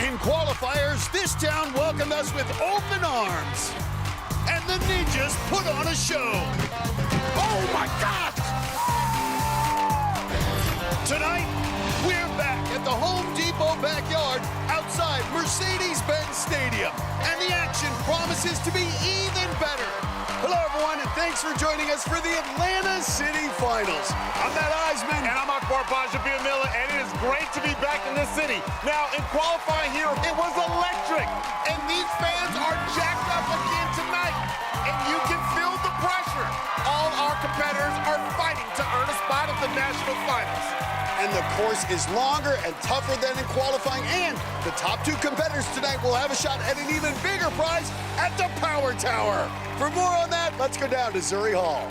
In qualifiers, this town welcomed us with open arms. And the Ninjas put on a show. Oh my gosh! Tonight, we're back at the Home Depot backyard outside Mercedes-Benz Stadium. And the action promises to be even better. Hello, everyone, and thanks for joining us for the Atlanta City Finals. I'm Matt Eisman. And I'm Akbar Bajabiamila, and it is great to be back in this city. Now, in qualifying here, it was electric. And these fans are jacked up again tonight. And you can feel the pressure. All our competitors are fighting to earn a spot at the national finals. And the course is longer and tougher than in qualifying. And the top two competitors tonight will have a shot at an even bigger prize at the Power Tower. For more on that, let's go down to Zuri Hall.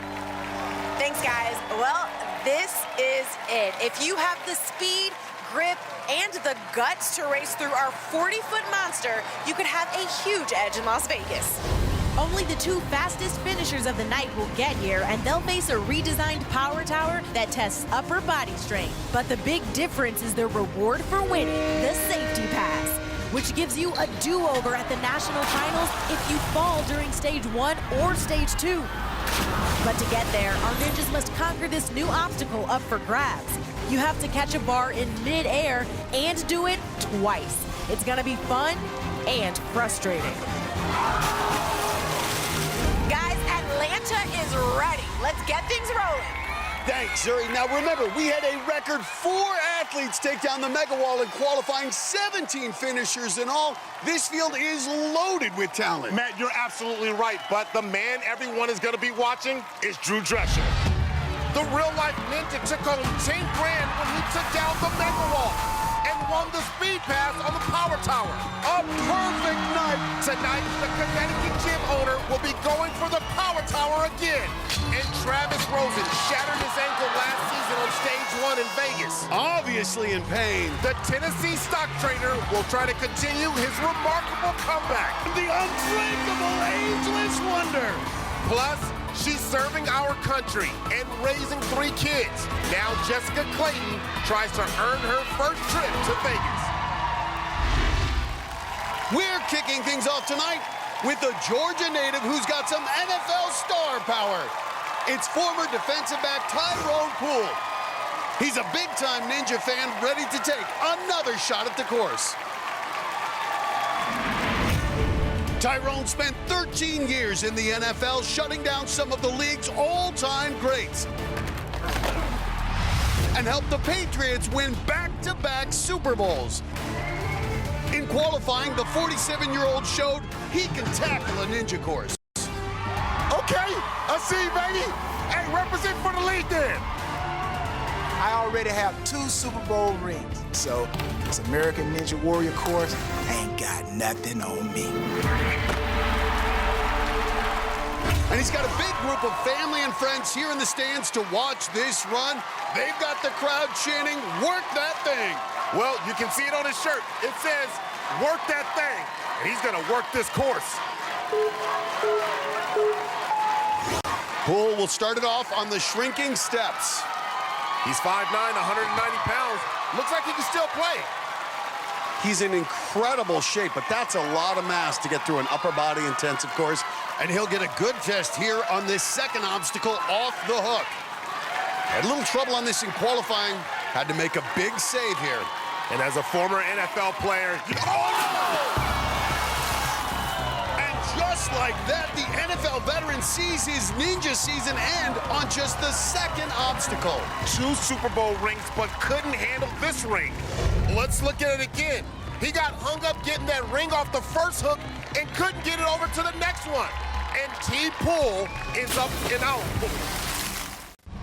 Thanks, guys. Well, this is it. If you have the speed, grip, and the guts to race through our 40-foot monster, you could have a huge edge in Las Vegas. Only the two fastest finishers of the night will get here, and they'll face a redesigned Power Tower that tests upper body strength. But the big difference is the reward for winning, the Safety Pass, which gives you a do-over at the national finals if you fall during stage 1 or stage 2. But to get there, our ninjas must conquer this new obstacle up for grabs. You have to catch a bar in mid-air and do it twice. It's gonna be fun and frustrating. Guys, Atlanta is ready. Let's get things rolling. Thanks, Zuri. Now remember, we had a record 4 athletes take down the mega wall in qualifying, 17 finishers in all. This field is loaded with talent. Matt, you're absolutely right, but the man everyone is going to be watching is Drew Drescher. The real-life ninja took home 10 grand when he took down the mega wall and won the speed pass on the Power Tower. A perfect night. Tonight, the Connecticut gym owner will be going for the Power Tower again. And Travis Rosen shattered his ankle last season on stage 1 in Vegas. Obviously in pain. The Tennessee stock trader will try to continue his remarkable comeback. The unbreakable ageless wonder. Plus, she's serving our country and raising 3 kids. Now Jessica Clayton tries to earn her first trip to Vegas. We're kicking things off tonight with a Georgia native who's got some NFL star power. It's former defensive back Tyrone Poole. He's a big-time Ninja fan ready to take another shot at the course. Tyrone spent 13 years in the NFL, shutting down some of the league's all-time greats, and helped the Patriots win back-to-back Super Bowls. In qualifying, the 47-year-old showed he can tackle a ninja course. Okay, I see you, baby. Hey, represent for the league then. I already have 2 Super Bowl rings, so this American Ninja Warrior course ain't got nothing on me. And he's got a big group of family and friends here in the stands to watch this run. They've got the crowd chanting, "Work that thing." Well, you can see it on his shirt. It says, "Work that thing." And he's gonna work this course. Poole will start it off on the shrinking steps. He's 5'9", 190 pounds. Looks like he can still play. He's in incredible shape, but that's a lot of mass to get through an upper body intensive course. And he'll get a good test here on this second obstacle off the hook. Had a little trouble on this in qualifying. Had to make a big save here. And as a former NFL player, Just like that, the NFL veteran sees his ninja season end on just the second obstacle. 2 Super Bowl rings, but couldn't handle this ring. Let's look at it again. He got hung up getting that ring off the first hook and couldn't get it over to the next one. And T-Poole is up and out.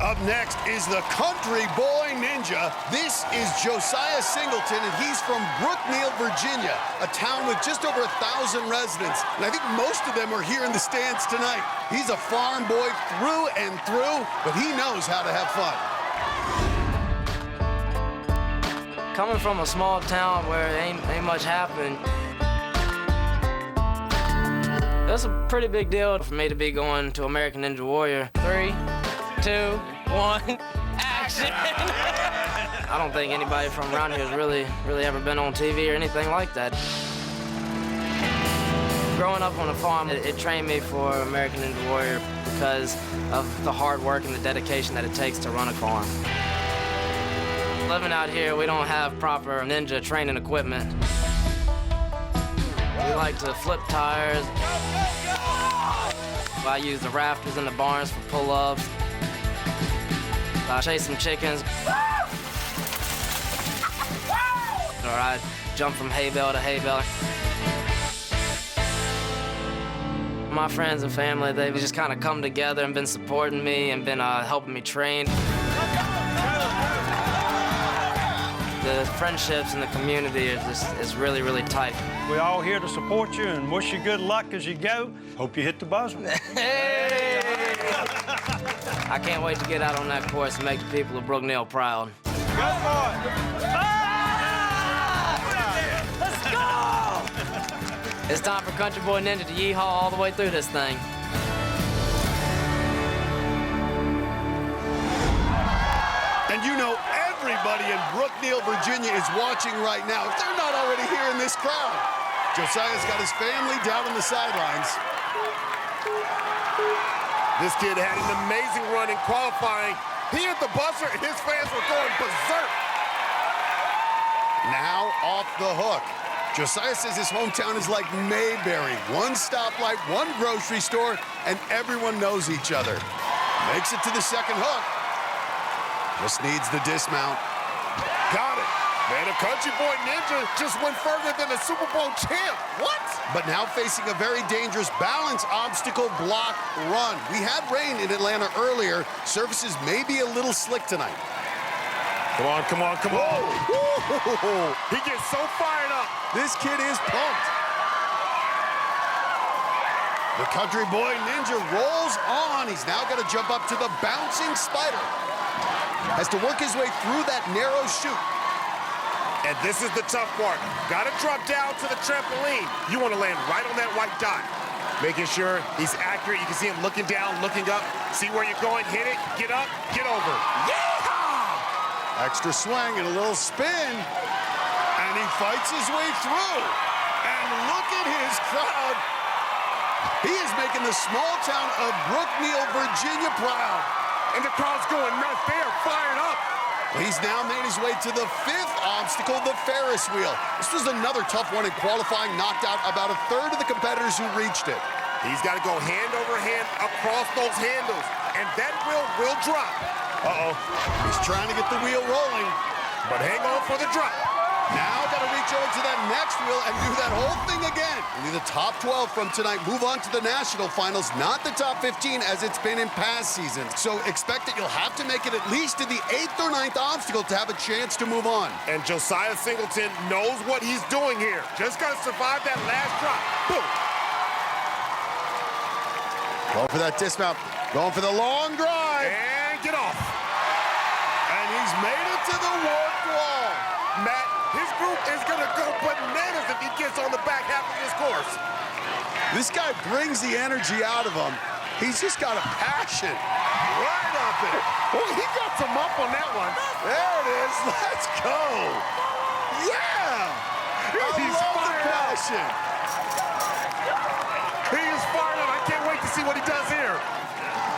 Up next is the Country Boy Ninja. This is Josiah Singleton, and he's from Brookneal, Virginia, a town with just over 1,000 residents. And I think most of them are here in the stands tonight. He's a farm boy through and through, but he knows how to have fun. Coming from a small town where ain't much happening, that's a pretty big deal for me to be going to American Ninja Warrior. 3, 2, 1, action! I don't think anybody from around here has really ever been on TV or anything like that. Growing up on a farm, it trained me for American Ninja Warrior because of the hard work and the dedication that it takes to run a farm. Living out here, we don't have proper ninja training equipment. We like to flip tires. I use the rafters in the barns for pull-ups. I chase some chickens. Or I jump from hay bale to hay bale. My friends and family, they've just kind of come together and been supporting me and been helping me train. The friendships in the community is really, really tight. We're all here to support you and wish you good luck as you go. Hope you hit the buzzer. Hey! I can't wait to get out on that course and make the people of Brookneal proud. Go for it! Let's go! It's time for Country Boy Ninja to yeehaw all the way through this thing. And you know everybody in Brookneal, Virginia is watching right now. If they're not already here in this crowd. Josiah's got his family down on the sidelines. This kid had an amazing run in qualifying. He hit the buzzer and his fans were going berserk. Now off the hook. Josiah says his hometown is like Mayberry. One stoplight, one grocery store, and everyone knows each other. Makes it to the second hook. Just needs the dismount. Got it. Man, a Country Boy Ninja just went further than a Super Bowl champ. What? But now facing a very dangerous balance obstacle block run. We had rain in Atlanta earlier. Surfaces may be a little slick tonight. Come on, come on, come on. Whoa. He gets so fired up. This kid is pumped. The Country Boy Ninja rolls on. He's now got to jump up to the bouncing spider. Has to work his way through that narrow chute. And this is the tough part. Got to drop down to the trampoline. You want to land right on that white dot. Making sure he's accurate. You can see him looking down, looking up. See where you're going, hit it, get up, get over. Yeehaw! Extra swing and a little spin. And he fights his way through. And look at his crowd. He is making the small town of Brookneal, Virginia proud. And the crowd's going nuts. They are fired up. He's now made his way to the fifth obstacle, the Ferris wheel. This was another tough one in qualifying, knocked out about a third of the competitors who reached it. He's got to go hand over hand across those handles, and that wheel will drop. Uh-oh. He's trying to get the wheel rolling. But hang on for the drop. Now got to reach over to that next wheel and do that whole thing again. Only the top 12 from tonight move on to the national finals, not the top 15 as it's been in past seasons. So expect that you'll have to make it at least to the 8th or 9th obstacle to have a chance to move on. And Josiah Singleton knows what he's doing here. Just got to survive that last drop. Boom. Going for that dismount. Going for the long drive. And get off. And he's made it to the warped wall. Matt, his group is going to go bananas if he gets on the back half of this course. This guy brings the energy out of him. He's just got a passion. Right up it. Oh, he got some up on that one. There it is. Let's go. Yeah. He's I love the fired up. passion. He is fired up. I can't wait to see what he does here.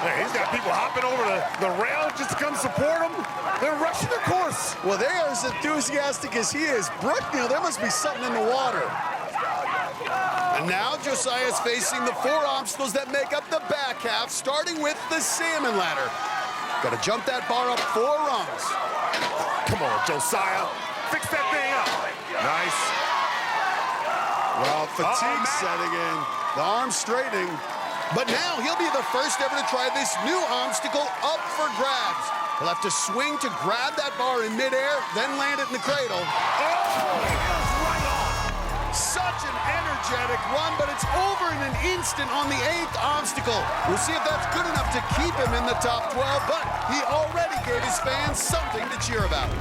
Hey, he's got people hopping over the rail just to come support him. They're rushing the course. Well, they are as enthusiastic as he is. Brookneal, there must be something in the water. And now Josiah's facing the 4 obstacles that make up the back half, starting with the salmon ladder. Got to jump that bar up 4 rungs. Come on, Josiah. Fix that thing up. Nice. Well, fatigue setting in. The arm straightening. But now he'll be the first ever to try this new obstacle up for grabs. He'll have to swing to grab that bar in midair, then land it in the cradle. Oh! Right on. Such an energetic run, but it's over in an instant on the 8th obstacle. We'll see if that's good enough to keep him in the top 12, but he already gave his fans something to cheer about.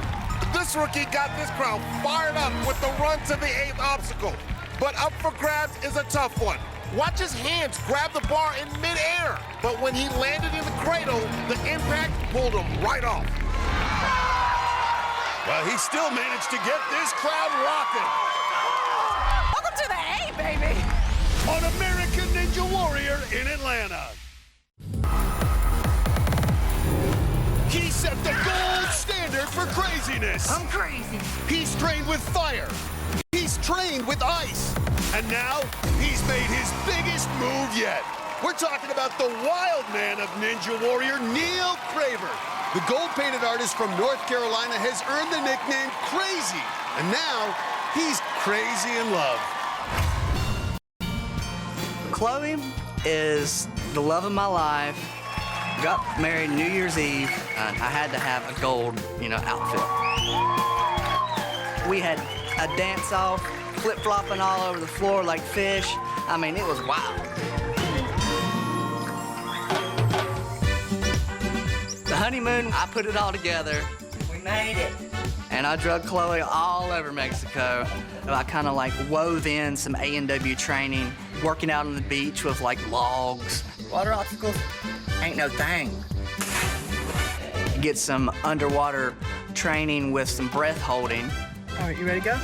This rookie got this crowd fired up with the run to the 8th obstacle. But up for grabs is a tough one. Watch his hands grab the bar in midair. But when he landed in the cradle, the impact pulled him right off. Well, he still managed to get this crowd rocking. Welcome to the A, baby. On American Ninja Warrior in Atlanta. He set the gold standard for craziness. I'm crazy. He's trained with fire. He's trained with ice. And now he's made his biggest move yet. We're talking about the wild man of Ninja Warrior, Neil Craver. The gold-painted artist from North Carolina has earned the nickname Crazy. And now he's crazy in love. Chloe is the love of my life. Got married New Year's Eve. I had to have a gold, outfit. We had a dance-off, flip-flopping all over the floor like fish. I mean, it was wild. The honeymoon, I put it all together. We made it. And I drug Chloe all over Mexico. I kind of wove in some A&W training, working out on the beach with logs. Water obstacles ain't no thing. Get some underwater training with some breath holding. All right, you ready to go?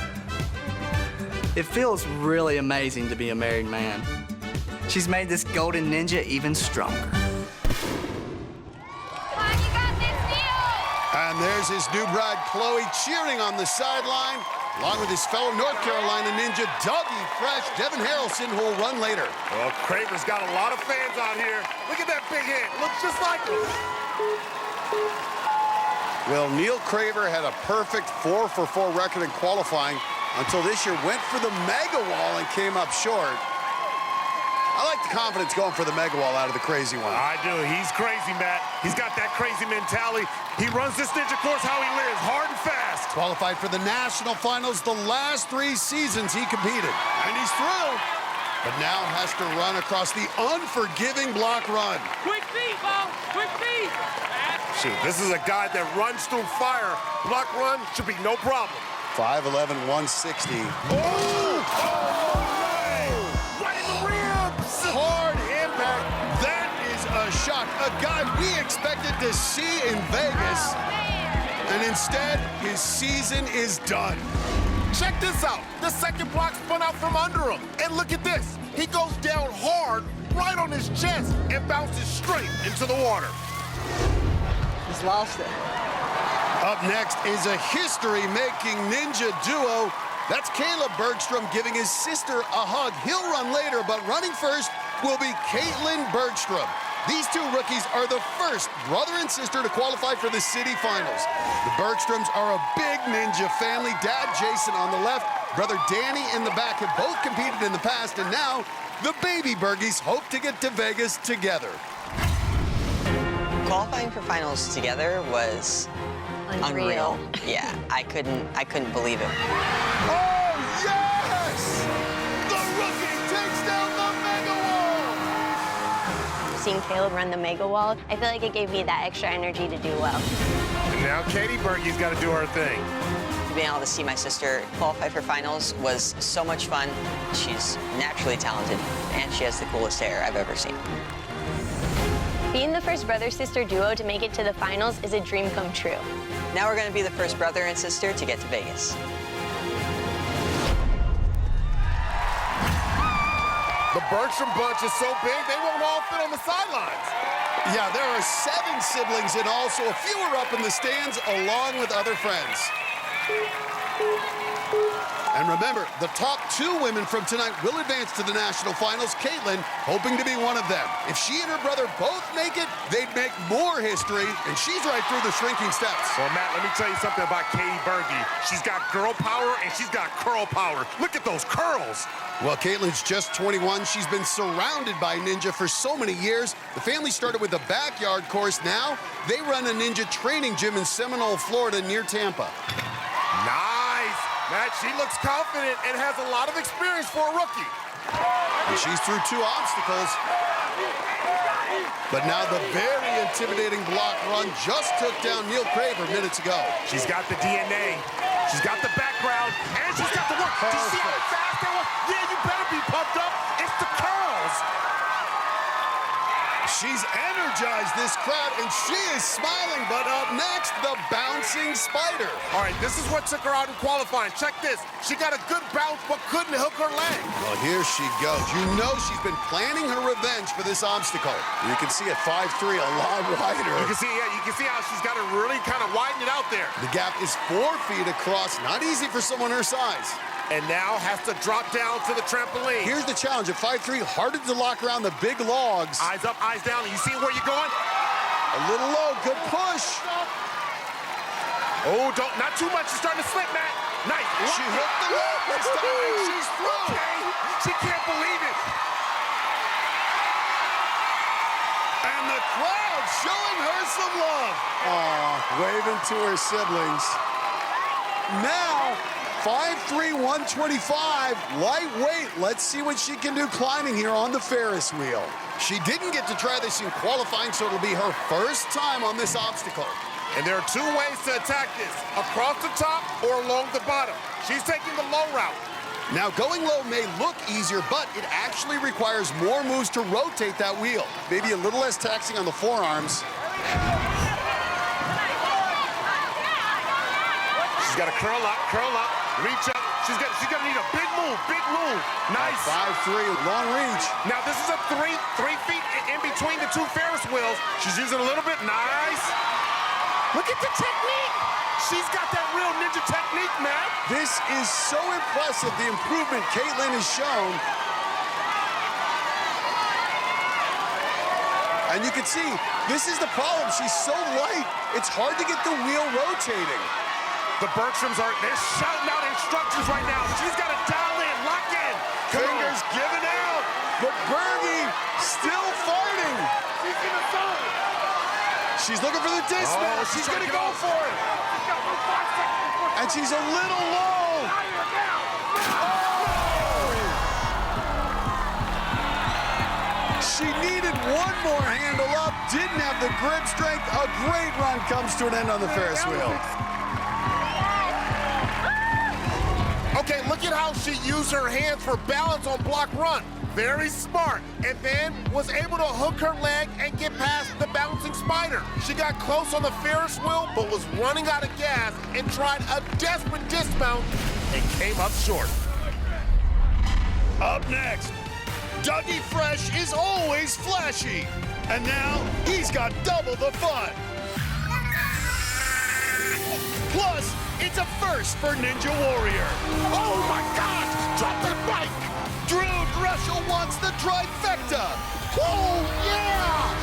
It feels really amazing to be a married man. She's made this golden ninja even stronger. And there's his new bride, Chloe, cheering on the sideline, along with his fellow North Carolina ninja, Dougie Fresh, Devin Harrelson, who will run later. Well, Craver's got a lot of fans out here. Look at that big hand. Looks just like him. Well, Neil Craver had a perfect 4-for-4 record in qualifying until this year went for the mega wall and came up short. I like the confidence going for the mega wall out of the crazy one. I do. He's crazy, Matt. He's got that crazy mentality. He runs this ninja course how he lives, hard and fast. Qualified for the national finals the last 3 seasons he competed. And he's through. But now has to run across the unforgiving block run. Quick feet, Bo. Quick feet. Shoot, this is a guy that runs through fire. Block run should be no problem. 5'11", 160. Oh! Right in the ribs! Hard impact. That is a shock. A guy we expected to see in Vegas. And instead, his season is done. Check this out. The second block spun out from under him. And look at this. He goes down hard, right on his chest, and bounces straight into the water. He's lost it. Up next is a history-making ninja duo. That's Caleb Bergstrom giving his sister a hug. He'll run later, but running first will be Caitlin Bergstrom. These 2 rookies are the first brother and sister to qualify for the city finals. The Bergstroms are a big ninja family. Dad Jason on the left, brother Danny in the back have both competed in the past, and now the baby Bergies hope to get to Vegas together. Qualifying for finals together was unreal. Yeah, I couldn't believe it. Oh, yes! The rookie takes down the mega wall! Seeing Caleb run the mega wall, I feel like it gave me that extra energy to do well. And now Katie Bergie's got to do her thing. Being able to see my sister qualify for finals was so much fun. She's naturally talented, and she has the coolest hair I've ever seen. Being the first brother-sister duo to make it to the finals is a dream come true. Now we're going to be the first brother and sister to get to Vegas. The Bergstrom bunch is so big, they won't all fit on the sidelines. Yeah, there are 7 siblings in all, so a few are up in the stands along with other friends. And remember, the top 2 women from tonight will advance to the national finals. Caitlin hoping to be one of them. If she and her brother both make it, they'd make more history, and she's right through the shrinking steps. Well, Matt, let me tell you something about Katie Bergie. She's got girl power, and she's got curl power. Look at those curls. Well, Caitlin's just 21. She's been surrounded by ninja for so many years. The family started with a backyard course. Now they run a ninja training gym in Seminole, Florida, near Tampa. Nice. Matt, she looks confident and has a lot of experience for a rookie. And she's through 2 obstacles. But now the very intimidating block run just took down Neil Craver minutes ago. She's got the DNA. She's got the background, and she's got the work. Do you see how fast that was? Yeah, you better be pumped up. It's the curls. She's energize this crowd, and she is smiling. But up next, the bouncing spider. All right, this is what took her out in qualifying. Check this. She got a good bounce, but couldn't hook her leg. Well, here she goes. You know she's been planning her revenge for this obstacle. You can see at 5'3", a lot wider. You can see how she's got to really kind of widen it out there. The gap is 4 feet across. Not easy for someone her size. And now has to drop down to the trampoline. Here's the challenge. At 5'3", harder to lock around the big logs. Eyes up, eyes down. You see where you're going? A little low. Good push. Oh, not too much. She's starting to slip, Matt. Nice. She hooked the log this time, and she's through. Okay. She can't believe it. And the crowd showing her some love. Aw, waving to her siblings. Now, 5'3", 125, lightweight. Let's see what she can do climbing here on the Ferris wheel. She didn't get to try this in qualifying, so it'll be her first time on this obstacle. And there are 2 ways to attack this, across the top or along the bottom. She's taking the low route. Now, going low may look easier, but it actually requires more moves to rotate that wheel. Maybe a little less taxing on the forearms. She's got to curl up, reach up. She's gonna need a big move. Nice. 5'3", long reach. Now this is a 3 feet in between the 2 Ferris wheels. She's using a little bit. Nice. Look at the technique. She's got that real ninja technique, man. This is so impressive, the improvement Caitlin has shown. And you can see, this is the problem. She's so light, it's hard to get the wheel rotating. The Bergstrom's they're shouting out instructions right now. She's got to dial in, lock in. Fingers giving out, but Bergie still fighting. She's in the zone. She's looking for the dismount. She's going to go for it. And she's a little low. She needed one more handle up, didn't have the grip strength. A great run comes to an end on the Ferris wheel. Okay, look at how she used her hands for balance on block run. Very smart. And then was able to hook her leg and get past the bouncing spider. She got close on the Ferris wheel, but was running out of gas and tried a desperate dismount and came up short. Up next, Dougie Fresh is always flashy. And now he's got double the fun. Plus, it's a first for Ninja Warrior. Oh my gosh! Drop that bike! Drew Dressel wants the trifecta. Oh yeah!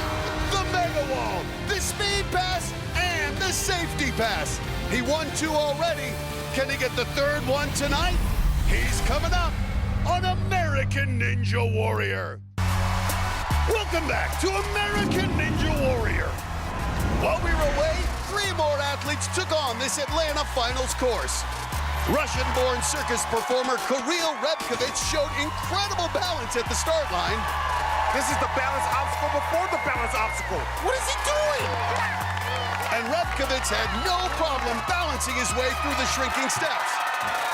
The Mega Wall, the Speed Pass, and the Safety Pass. He won 2 already. Can he get the 3rd one tonight? He's coming up on American Ninja Warrior. Welcome back to American Ninja Warrior. While we were away, 3 more athletes took on this Atlanta finals course. Russian-born circus performer Kirill Rebkovich showed incredible balance at the start line. This is the balance obstacle before the balance obstacle. What is he doing? And Rebkovich had no problem balancing his way through the shrinking steps.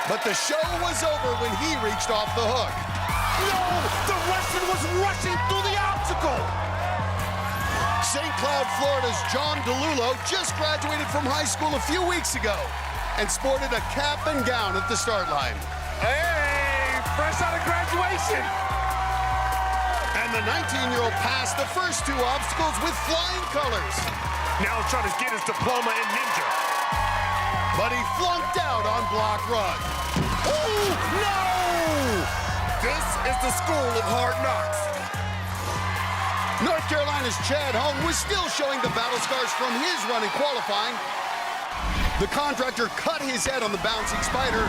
But the show was over when he reached off the hook. No! The Russian was rushing through the obstacle! St. Cloud, Florida's John DeLulo just graduated from high school a few weeks ago and sported a cap and gown at the start line. Hey, fresh out of graduation. And the 19-year-old passed the first 2 obstacles with flying colors. Now he's trying to get his diploma in ninja. But he flunked out on block run. Oh, no! This is the school of hard knocks. North Carolina's Chad Hone was still showing the battle scars from his run in qualifying. The contractor cut his head on the bouncing spider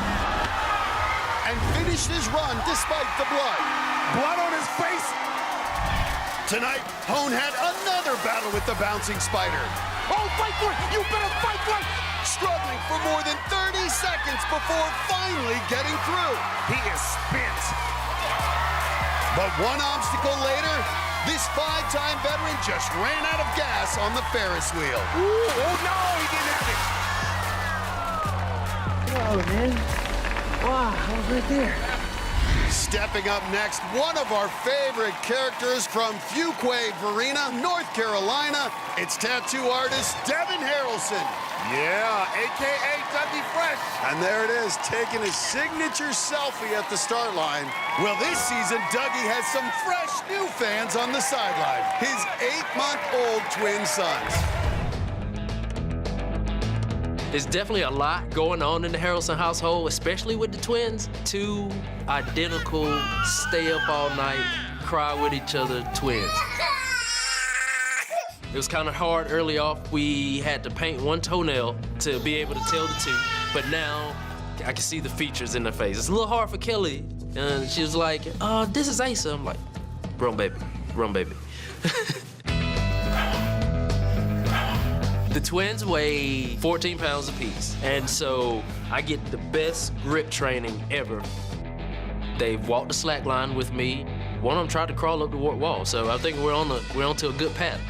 and finished his run despite the blood. Blood on his face. Tonight, Hone had another battle with the bouncing spider. Oh, fight for it! You better fight for it! Struggling for more than 30 seconds before finally getting through. He is spent. But one obstacle later, this 5-time veteran just ran out of gas on the Ferris wheel. Ooh, oh no, he didn't have it. Oh, man. Wow, I was right there. Stepping up next, one of our favorite characters from Fuquay Varina, North Carolina. It's tattoo artist Devin Harrelson. Yeah, a.k.a. Dougie Fresh. And there it is, taking his signature selfie at the start line. Well, this season, Dougie has some fresh new fans on the sideline. His 8-month-old twin sons. There's definitely a lot going on in the Harrelson household, especially with the twins. Two identical, stay up all night, cry with each other twins. It was kind of hard early off. We had to paint one toenail to be able to tell the two, but now I can see the features in their face. It's a little hard for Kelly, and she was like, this is Asa. I'm like, run, baby, run, baby. The twins weigh 14 pounds apiece, and so I get the best grip training ever. They've walked the slack line with me. One of them tried to crawl up the wall, so I think we're onto a good path.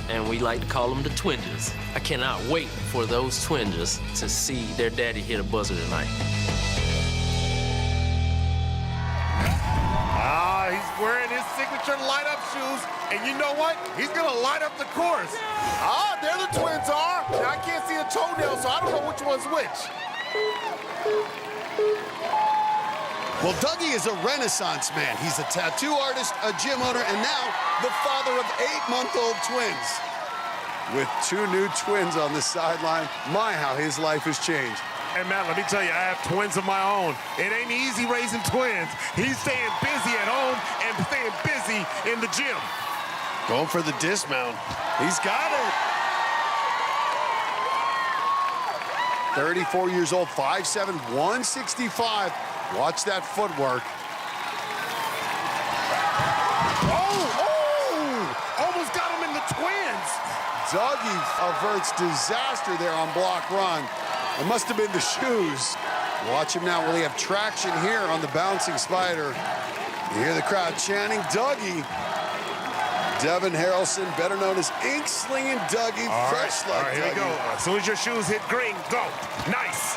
And we like to call them the twinges. I cannot wait for those twinges to see their daddy hit a buzzer tonight. He's wearing his signature light-up shoes, and you know what? He's gonna light up the course. There the twins are. Now, I can't see a toenail, so I don't know which one's which. Well, Dougie is a renaissance man. He's a tattoo artist, a gym owner, and now the father of 8-month-old twins. With 2 new twins on the sideline, my, how his life has changed. Hey, Matt, let me tell you, I have twins of my own. It ain't easy raising twins. He's staying busy at home and staying busy in the gym. Going for the dismount. He's got it. 34 years old, 5'7", 165. Watch that footwork. Almost got him in the twins. Dougie averts disaster there on block run. It must have been the shoes. Watch him now. Will he have traction here on the bouncing spider? You hear the crowd chanting, Dougie. Devin Harrelson, better known as ink-slinging Dougie, fresh like Dougie. Here we go. As soon as your shoes hit green, go. Nice.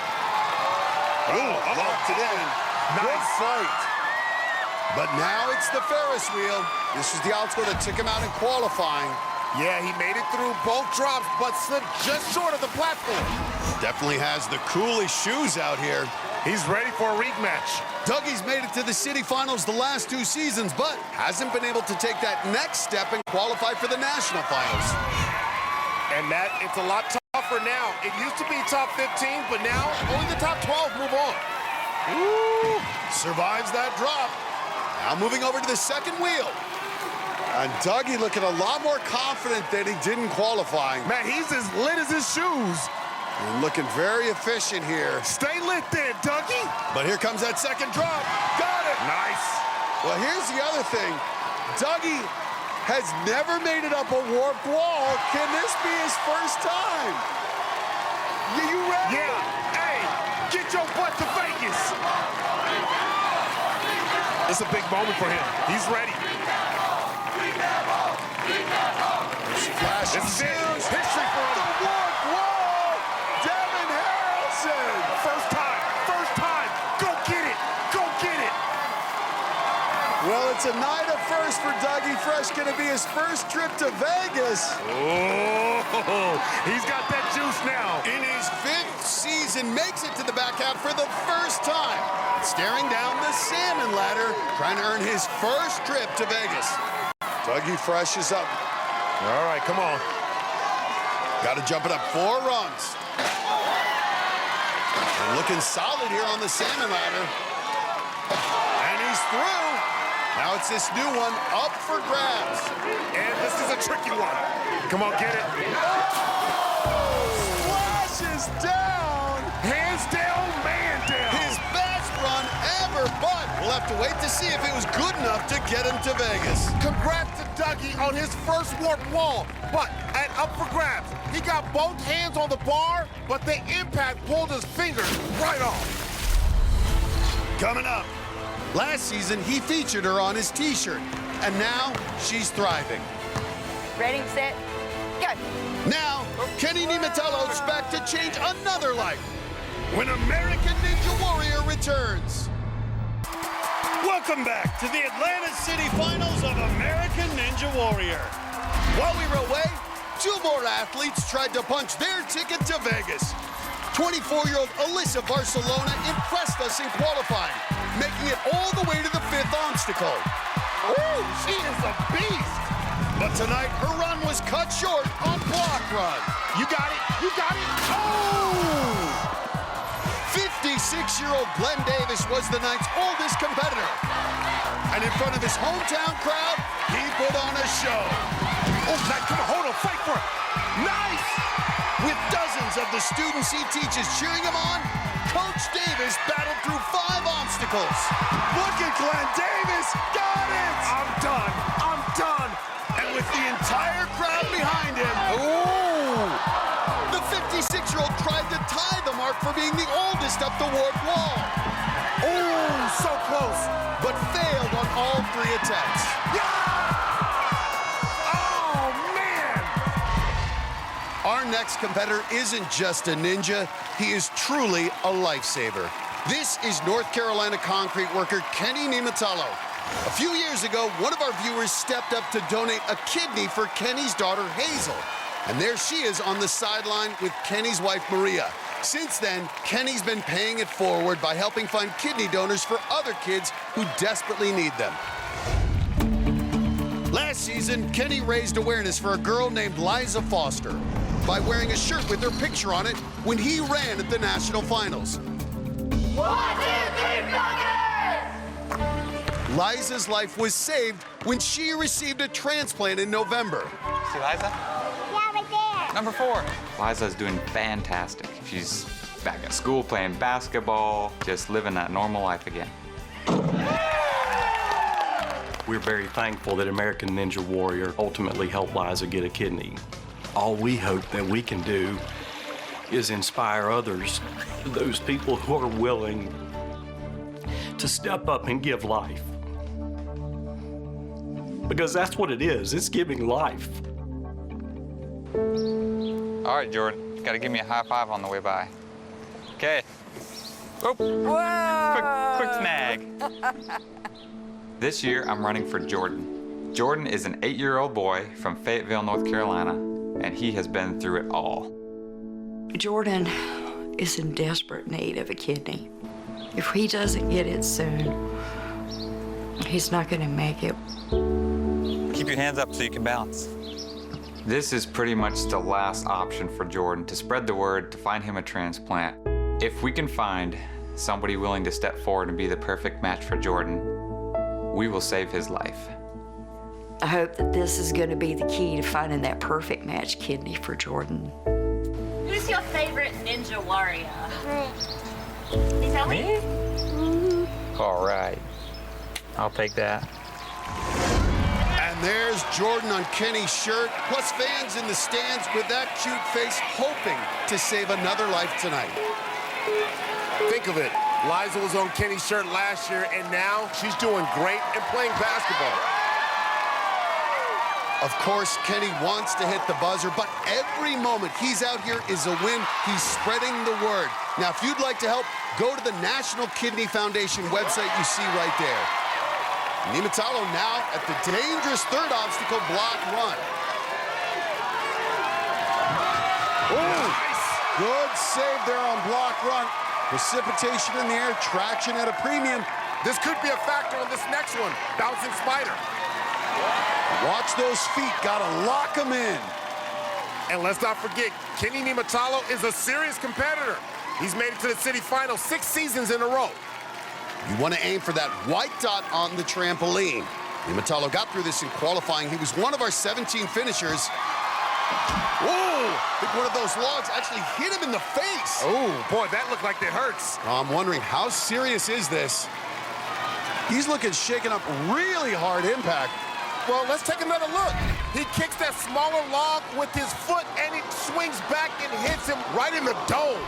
Locked it in. Nice. Good fight. But now it's the Ferris wheel. This is the outdoor that took him out in qualifying. Yeah, he made it through both drops, but slipped just short of the platform. Definitely has the coolest shoes out here. He's ready for a rematch. Dougie's made it to the city finals the last 2 seasons, but hasn't been able to take that next step and qualify for the national finals. And Matt, it's a lot tougher now. It used to be top 15, but now only the top 12 move on. Ooh, survives that drop. Now moving over to the second wheel. And Dougie looking a lot more confident than he did in qualifying. Man, he's as lit as his shoes. And looking very efficient here. Stay lit there, Dougie. But here comes that second drop. Got it. Nice. Well, here's the other thing. Dougie has never made it up a warped wall. Can this be his first time? You ready? Yeah. Hey, get your butt to Vegas. It's a big moment for him. He's ready. Flashing shoes. History for him. The warped wall. Devin Harrelson. First time. Go get it. Go get it. Well, it's a night of first for Dougie Fresh. Going to be his first trip to Vegas. Oh, he's got that juice now. In his 5th season, makes it to the back half for the first time. Staring down the salmon ladder, trying to earn his first trip to Vegas. Dougie Fresh is up. All right, come on. Got to jump it up 4 rungs. And looking solid here on the salmon ladder. And he's through. Now it's this new one up for grabs. And this is a tricky one. Come on, get it. Splashes down. Hands down, man down. His best run ever, but we'll have to wait to see if it was good enough to get him to Vegas. Congrats to Dougie on his first warped wall, but at up for grabs. He got both hands on the bar, but the impact pulled his fingers right off. Coming up, last season he featured her on his t-shirt, and now she's thriving. Ready, set, go. Now, Kenny Nimatello's back to change another life when American Ninja Warrior returns. Whoa! Welcome back to the Atlanta City Finals of American Ninja Warrior. While we were away, 2 more athletes tried to punch their ticket to Vegas. 24-year-old Alyssa Barcelona impressed us in qualifying, making it all the way to the 5th obstacle. Ooh, she is a beast. But tonight, her run was cut short on block run. You got it. You got it. Oh! 56-year-old Glenn Davis was the night's oldest competitor. And in front of his hometown crowd, he put on a show. Oh, Knight, come on, hold on, fight for it. Nice! With dozens of the students he teaches cheering him on, Coach Davis battled through 5 obstacles. Look at Glenn Davis, got it! I'm done. I'm done. And with the entire crowd behind him, ooh, the 56-year-old tried to tie the mark for being the oldest up the warped wall. Oh, so close. But failed on all 3 attempts. Oh, man. Our next competitor isn't just a ninja, he is truly a lifesaver. This is North Carolina concrete worker Kenny Nimatalo. A few years ago, one of our viewers stepped up to donate a kidney for Kenny's daughter, Hazel. And there she is on the sideline with Kenny's wife, Maria. Since then, Kenny's been paying it forward by helping find kidney donors for other kids who desperately need them. Last season, Kenny raised awareness for a girl named Liza Foster by wearing a shirt with her picture on it when he ran at the national finals. 1, 2, 3, bucket! Liza's life was saved when she received a transplant in November. See Liza? Yeah, right there. Number 4. Liza's doing fantastic. She's back at school playing basketball, just living that normal life again. We're very thankful that American Ninja Warrior ultimately helped Liza get a kidney. All we hope that we can do is inspire others, those people who are willing to step up and give life. Because that's what it is, it's giving life. All right, Jordan, you gotta give me a high five on the way by. Okay. Oh, quick snag. This year, I'm running for Jordan. Jordan is an 8-year-old boy from Fayetteville, North Carolina, and he has been through it all. Jordan is in desperate need of a kidney. If he doesn't get it soon, he's not gonna make it. Keep your hands up so you can balance. This is pretty much the last option for Jordan to spread the word, to find him a transplant. If we can find somebody willing to step forward and be the perfect match for Jordan, we will save his life. I hope that this is gonna be the key to finding that perfect match kidney for Jordan. Who's your favorite Ninja Warrior? Can you tell me? All right, I'll take that. And there's Jordan on Kenny's shirt, plus fans in the stands with that cute face hoping to save another life tonight. Think of it. Liza was on Kenny's shirt last year, and now she's doing great and playing basketball. Of course, Kenny wants to hit the buzzer, but every moment he's out here is a win. He's spreading the word. Now, if you'd like to help, go to the National Kidney Foundation website you see right there. Nimatalo now at the dangerous 3rd obstacle, block run. Ooh, nice. Good save there on block run. Precipitation in the air, traction at a premium. This could be a factor on this next one. Bouncing spider. Watch those feet, gotta lock them in. And let's not forget, Kenny Nimatalo is a serious competitor. He's made it to the city final 6 seasons in a row. You want to aim for that white dot on the trampoline. Nimatalo got through this in qualifying. He was one of our 17 finishers. Whoa! I think one of those logs actually hit him in the face. Oh, boy, that looked like it hurts. I'm wondering, how serious is this? He's looking shaken up, really hard impact. Well, let's take another look. He kicks that smaller log with his foot, and it swings back and hits him right in the dome.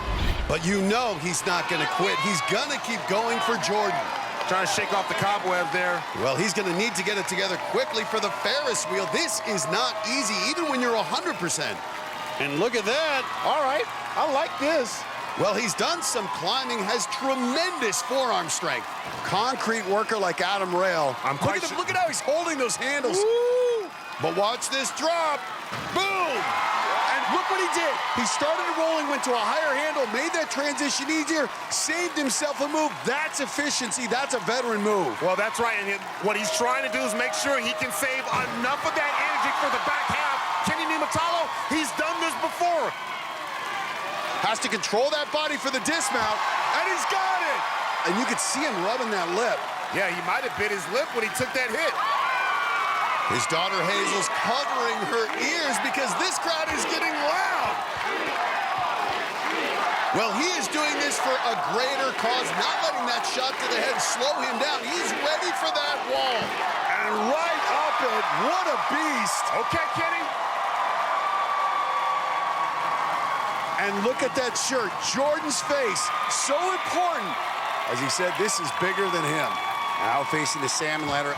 But you know he's not going to quit. He's going to keep going for Jordan. Trying to shake off the cobweb there. Well, he's going to need to get it together quickly for the Ferris wheel. This is not easy, even when you're 100%. And look at that. All right, I like this. Well, he's done some climbing, has tremendous forearm strength. Concrete worker like Adam Rail. Look at how he's holding those handles. Woo! But watch this drop. Boom! And look what he did. He started rolling, went to a higher handle, made that transition easier, saved himself a move. That's efficiency. That's a veteran move. Well, that's right. And what he's trying to do is make sure he can save enough of that energy for the back half. Kenny Niumatallo, he's done this before. Has to control that body for the dismount, and he's got it! And you could see him rubbing that lip. Yeah, he might have bit his lip when he took that hit. His daughter Hazel's covering her ears because this crowd is getting loud. Well, he is doing this for a greater cause, not letting that shot to the head slow him down. He's ready for that wall. And right up it, what a beast. Okay, Kenny. And look at that shirt, Jordan's face, so important. As he said, this is bigger than him. Now facing the salmon ladder.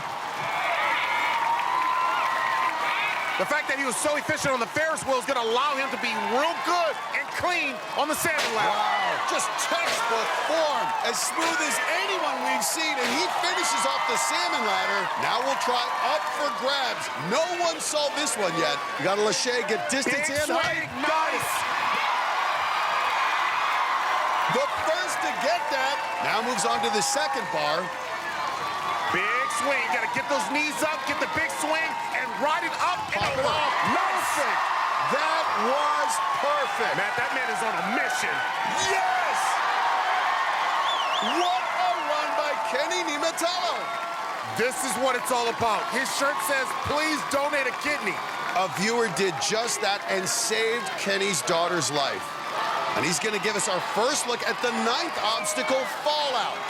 The fact that he was so efficient on the Ferris wheel is going to allow him to be real good and clean on the salmon ladder. Wow, just textbook form. As smooth as anyone we've seen, and he finishes off the salmon ladder. Now we'll try up for grabs. No one saw this one yet. You got to Lachey get distance Big and swing. height. Nice. The first to get that. Now moves on to the second bar. Big swing. Got to get those knees up, get the big swing, and ride it up and Pop it off. Perfect. That was perfect. Matt, that man is on a mission. Yes! What a run by Kenny Niumatallo. This is what it's all about. His shirt says, please donate a kidney. A viewer did just that and saved Kenny's daughter's life. And he's going to give us our first look at the 9th obstacle, fallout.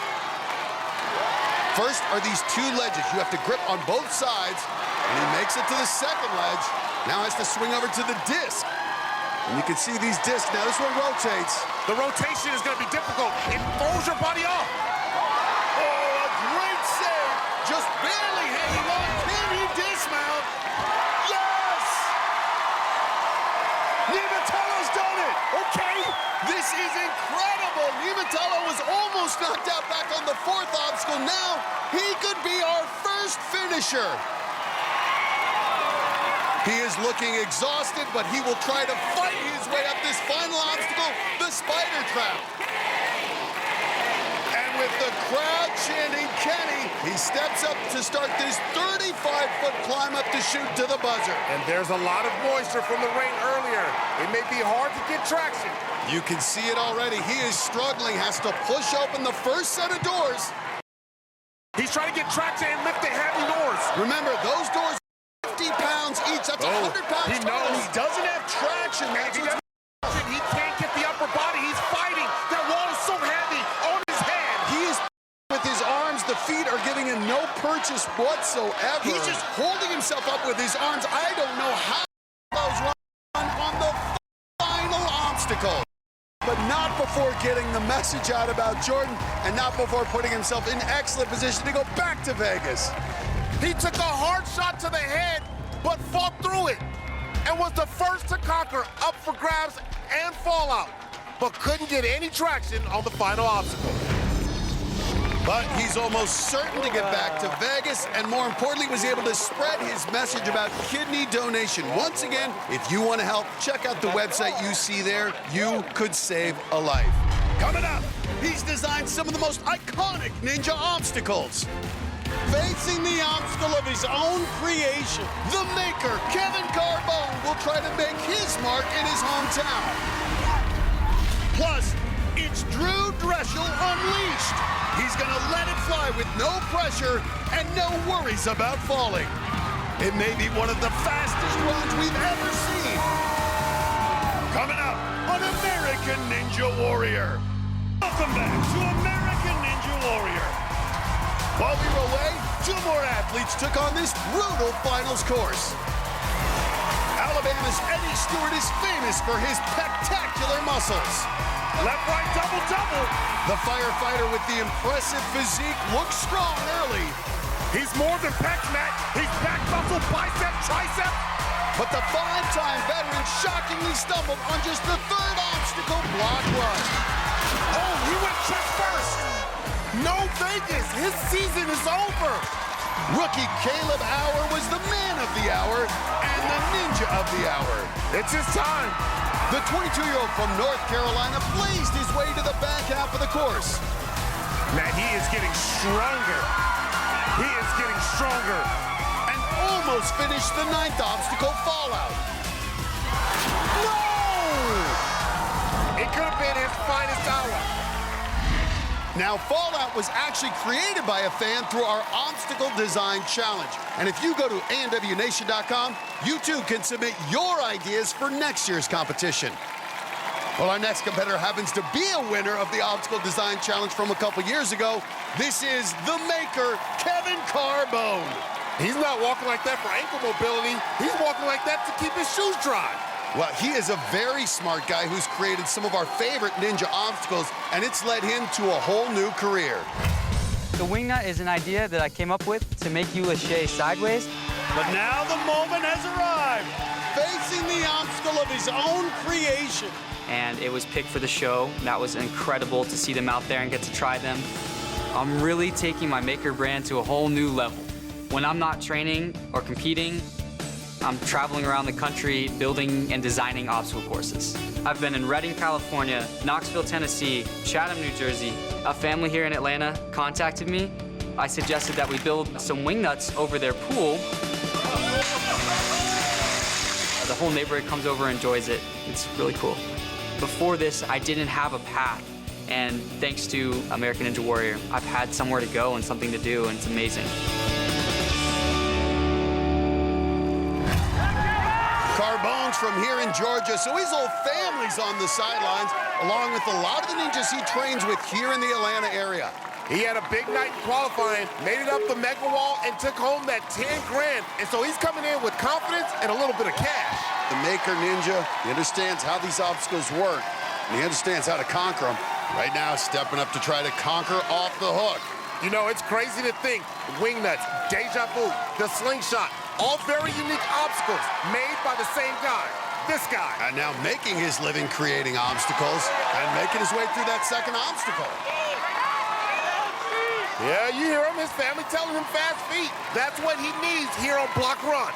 First are these two ledges. You have to grip on both sides, and he makes it to the second ledge. Now has to swing over to the disc. And you can see these discs. Now this one rotates. The rotation is going to be difficult. It throws your body off. Oh, a great save. Just barely hanging on. Can he dismount? Yes! Niumatallo's done it. Okay. This is incredible. Niumatallo was almost knocked out back on the 4th obstacle. Now he could be our first finisher. He is looking exhausted, but he will try to fight his way up this final obstacle, the spider trap. And with the crowd chanting Kenny, he steps up to start this 35-foot climb up to shoot to the buzzer. And there's a lot of moisture from the rain earlier. It may be hard to get traction. You can see it already. He is struggling, has to push open the first set of doors. He's trying to get traction and lift the heavy doors. Remember, those doors 50 pounds each. That's 100 pounds. He knows. He doesn't have traction. That's what's He can't get the upper body. He's fighting. That wall is so heavy on his head. He is with his arms. The feet are giving him no purchase whatsoever. He's just holding himself up with his arms. I don't know how those run on the final obstacle. But not before getting the message out about Jordan, and not before putting himself in excellent position to go back to Vegas. He took a hard shot to the head, but fought through it, and was the first to conquer up for grabs and fallout, but couldn't get any traction on the final obstacle. But he's almost certain to get back to Vegas, and more importantly, was able to spread his message about kidney donation. Once again, if you want to help, check out the website you see there. You could save a life. Coming up, he's designed some of the most iconic ninja obstacles. Facing the obstacle of his own creation, the maker, Kevin Carbone, will try to make his mark in his hometown. Plus, it's Drew Dreschel unleashed. He's gonna let it fly with no pressure and no worries about falling. It may be one of the fastest runs we've ever seen. Coming up on American Ninja Warrior. Welcome back to American Ninja Warrior. While we were away, 2 more athletes took on this brutal finals course. Alabama's Eddie Stewart is famous for his spectacular muscles. Left, right, double, double. The firefighter with the impressive physique looks strong early. He's more than pecs, Matt. He's back muscle, bicep, tricep. But the five-time veteran shockingly stumbled on just the third obstacle block run. Oh, he went chest first. No Vegas, his season is over. Rookie Caleb Hour was the man of the hour and the ninja of the hour. It's his time. The 22-year-old from North Carolina blazed his way to the back half of the course. Man, he is getting stronger. He is getting stronger. And almost finished the ninth obstacle, fallout. No! It could have been his finest hour. Now, Fallout was actually created by a fan through our Obstacle Design Challenge. And if you go to ANWNation.com, you too can submit your ideas for next year's competition. Well, our next competitor happens to be a winner of the Obstacle Design Challenge from a couple years ago. This is the maker, Kevin Carbone. He's not walking like that for ankle mobility. He's walking like that to keep his shoes dry. Well, he is a very smart guy who's created some of our favorite ninja obstacles, and it's led him to a whole new career. The wing nut is an idea that I came up with to make you lâcher sideways. But now the moment has arrived, facing the obstacle of his own creation. And it was picked for the show. That was incredible to see them out there and get to try them. I'm really taking my maker brand to a whole new level. When I'm not training or competing, I'm traveling around the country building and designing obstacle courses. I've been in Redding, California, Knoxville, Tennessee, Chatham, New Jersey. A family here in Atlanta contacted me. I suggested that we build some wing nuts over their pool. The whole neighborhood comes over and enjoys it. It's really cool. Before this, I didn't have a path. And thanks to American Ninja Warrior, I've had somewhere to go and something to do, and it's amazing. Carbone's from here in Georgia, so his whole family's on the sidelines, along with a lot of the ninjas he trains with here in the Atlanta area. He had a big night in qualifying, made it up the mega wall, and took home that 10 grand. And so he's coming in with confidence and a little bit of cash. The maker ninja, he understands how these obstacles work, and he understands how to conquer them. Right now, stepping up to try to conquer off the hook. You know, it's crazy to think wing nuts, deja vu, the slingshot, all very unique obstacles made by the same guy, this guy. And now making his living creating obstacles and making his way through that second obstacle. Yeah, you hear him, his family telling him fast feet. That's what he needs here on Block Run.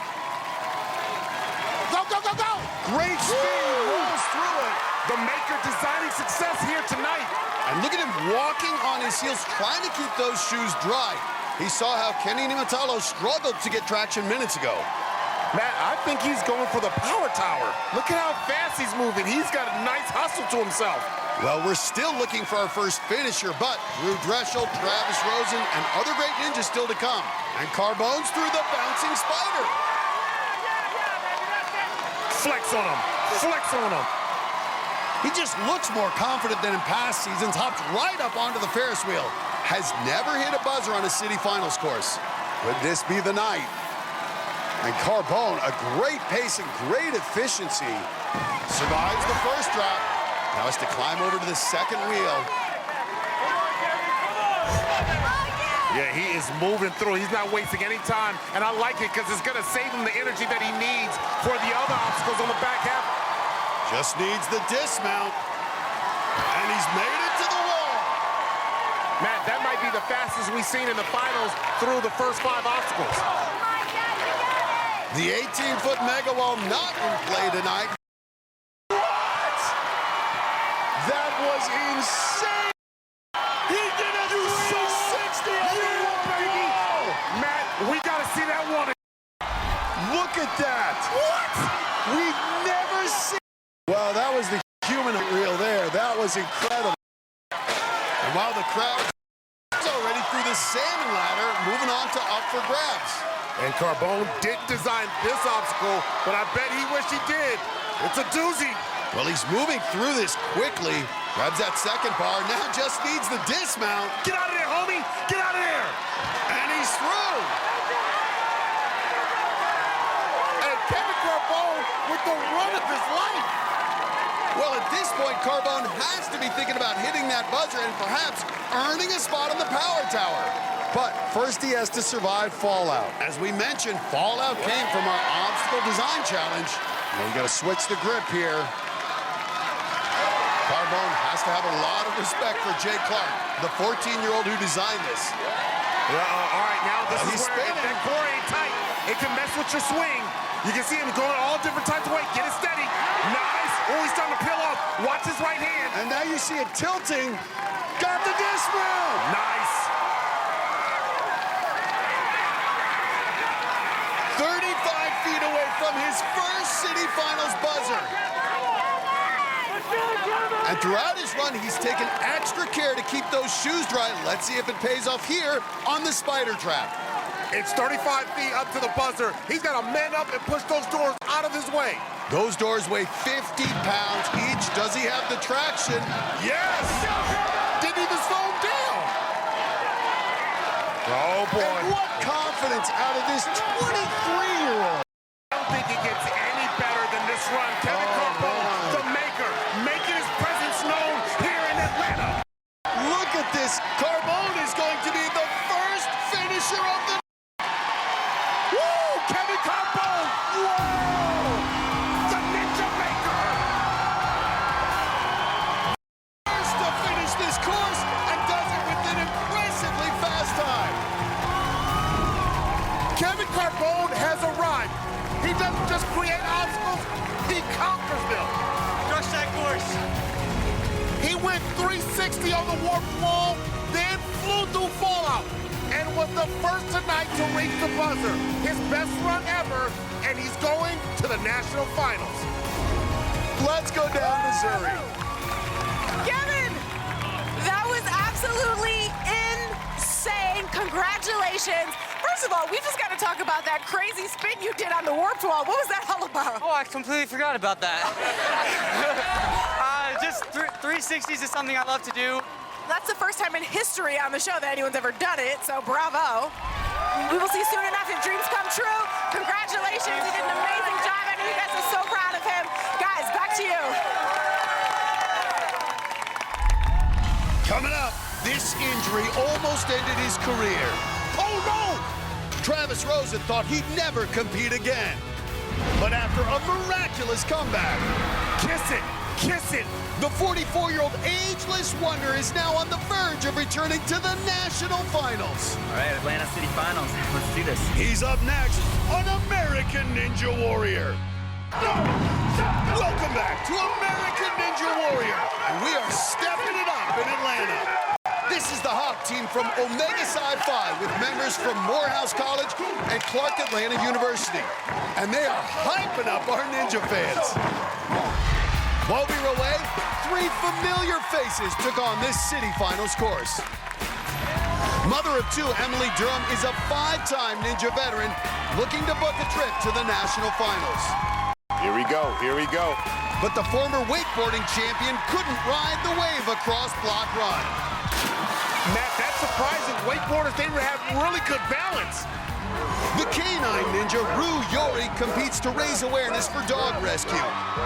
Go, go, go, go! Great speed, rolls through it. The maker designing success here tonight. And look at him walking on his heels, trying to keep those shoes dry. He saw how Kenny Nimatalo struggled to get traction minutes ago. Matt, I think he's going for the power tower. Look at how fast he's moving. He's got a nice hustle to himself. Well, we're still looking for our first finisher, but Drew Dreschel, Travis Rosen, and other great ninjas still to come. And Carbone's through the bouncing spider. Flex on him. Flex on him. He just looks more confident than in past seasons, hopped right up onto the Ferris wheel. Has never hit a buzzer on a city finals course. Could this be the night? And Carbone, a great pace and great efficiency. Survives the first drop. Now has to climb over to the second wheel. Yeah, he is moving through. He's not wasting any time. And I like it because it's going to save him the energy that he needs for the other obstacles on the back half. Just needs the dismount. And he's made it to the wall. Matt, that might be the fastest we've seen in the finals through the first 5 obstacles. The 18-foot mega wall not in play tonight. What? That was insane. He did a 360 on the wall. Matt, we got to see that one. Look at that. What? We've never seen. Well, that was the human reel there. That was incredible. And while the crowd is already through the salmon ladder, moving on to up for grabs. And Carbone didn't design this obstacle, but I bet he wished he did. It's a doozy. Well, he's moving through this quickly. Grabs that second bar, now just needs the dismount. Get out of there, homie! Get out of there! And he's through! And Kevin Carbone with the run of his life. Well, at this point, Carbone has to be thinking about hitting that buzzer and perhaps earning a spot on the power tower. But first he has to survive fallout. As we mentioned, fallout came from our obstacle design challenge. Now you gotta switch the grip here. Carbone has to have a lot of respect for Jay Clark, the 14-year-old who designed this. All right, now this is where if that core ain't tight, it can mess with your swing. You can see him going all different types of weight. Get it steady. Nice. Oh, he's starting to peel off. Watch his right hand. And now you see it tilting. Got the dismount. Nice. 35 feet away from his first City Finals buzzer. And throughout his run, he's taken extra care to keep those shoes dry. Let's see if it pays off here on the spider trap. It's 35 feet up to the buzzer. He's got to man up and push those doors out of his way. Those doors weigh 50 pounds each. Does he have the traction? Yes! Didn't even slow him down. Oh, boy. And what confidence out of this 23-year-old. I don't think it gets any better than this run. Kevin Carbone, the maker, making his presence known here in Atlanta. Look at this. Carbone is going to be the first finisher of the... Woo! Kevin Carbone! Whoa! The Ninja Maker! First to finish this course and does it with an impressively fast time. Kevin Carbone has arrived. He doesn't just create obstacles, he conquers them. Crush that course. He went 360 on the warp wall, then flew through fallout, and was the first tonight to reach the buzzer. His best run ever, and he's going to the national finals. Let's go down Missouri. Kevin, that was absolutely insane. Congratulations. First of all, we just got to talk about that crazy spin you did on the warped wall. What was that all about? Oh, I completely forgot about that. Just 360s is something I love to do. That's the first time in history on the show that anyone's ever done it, so bravo. We will see soon enough if dreams come true. Congratulations, you did an amazing job. I know you guys are so proud of him. Guys, back to you. Coming up, this injury almost ended his career. Oh no! Travis Rosen thought he'd never compete again. But after a miraculous comeback, Kiss it. The 44-year-old ageless wonder is now on the verge of returning to the national finals. All right, Atlanta City Finals. Let's do this. He's up next on American Ninja Warrior. Welcome back to American Ninja Warrior. And we are stepping it up in Atlanta. This is the Hawk team from Omega Psi Phi with members from Morehouse College and Clark Atlanta University. And they are hyping up our ninja fans. While we were away, 3 familiar faces took on this City Finals course. Mother of 2, Emily Durham, is a 5-time ninja veteran looking to book a trip to the national finals. Here we go. But the former wakeboarding champion couldn't ride the wave across Block Run. Matt, that's surprising. Wakeboarders, they have really good balance. The canine ninja, Rue Yori, competes to raise awareness for dog rescue.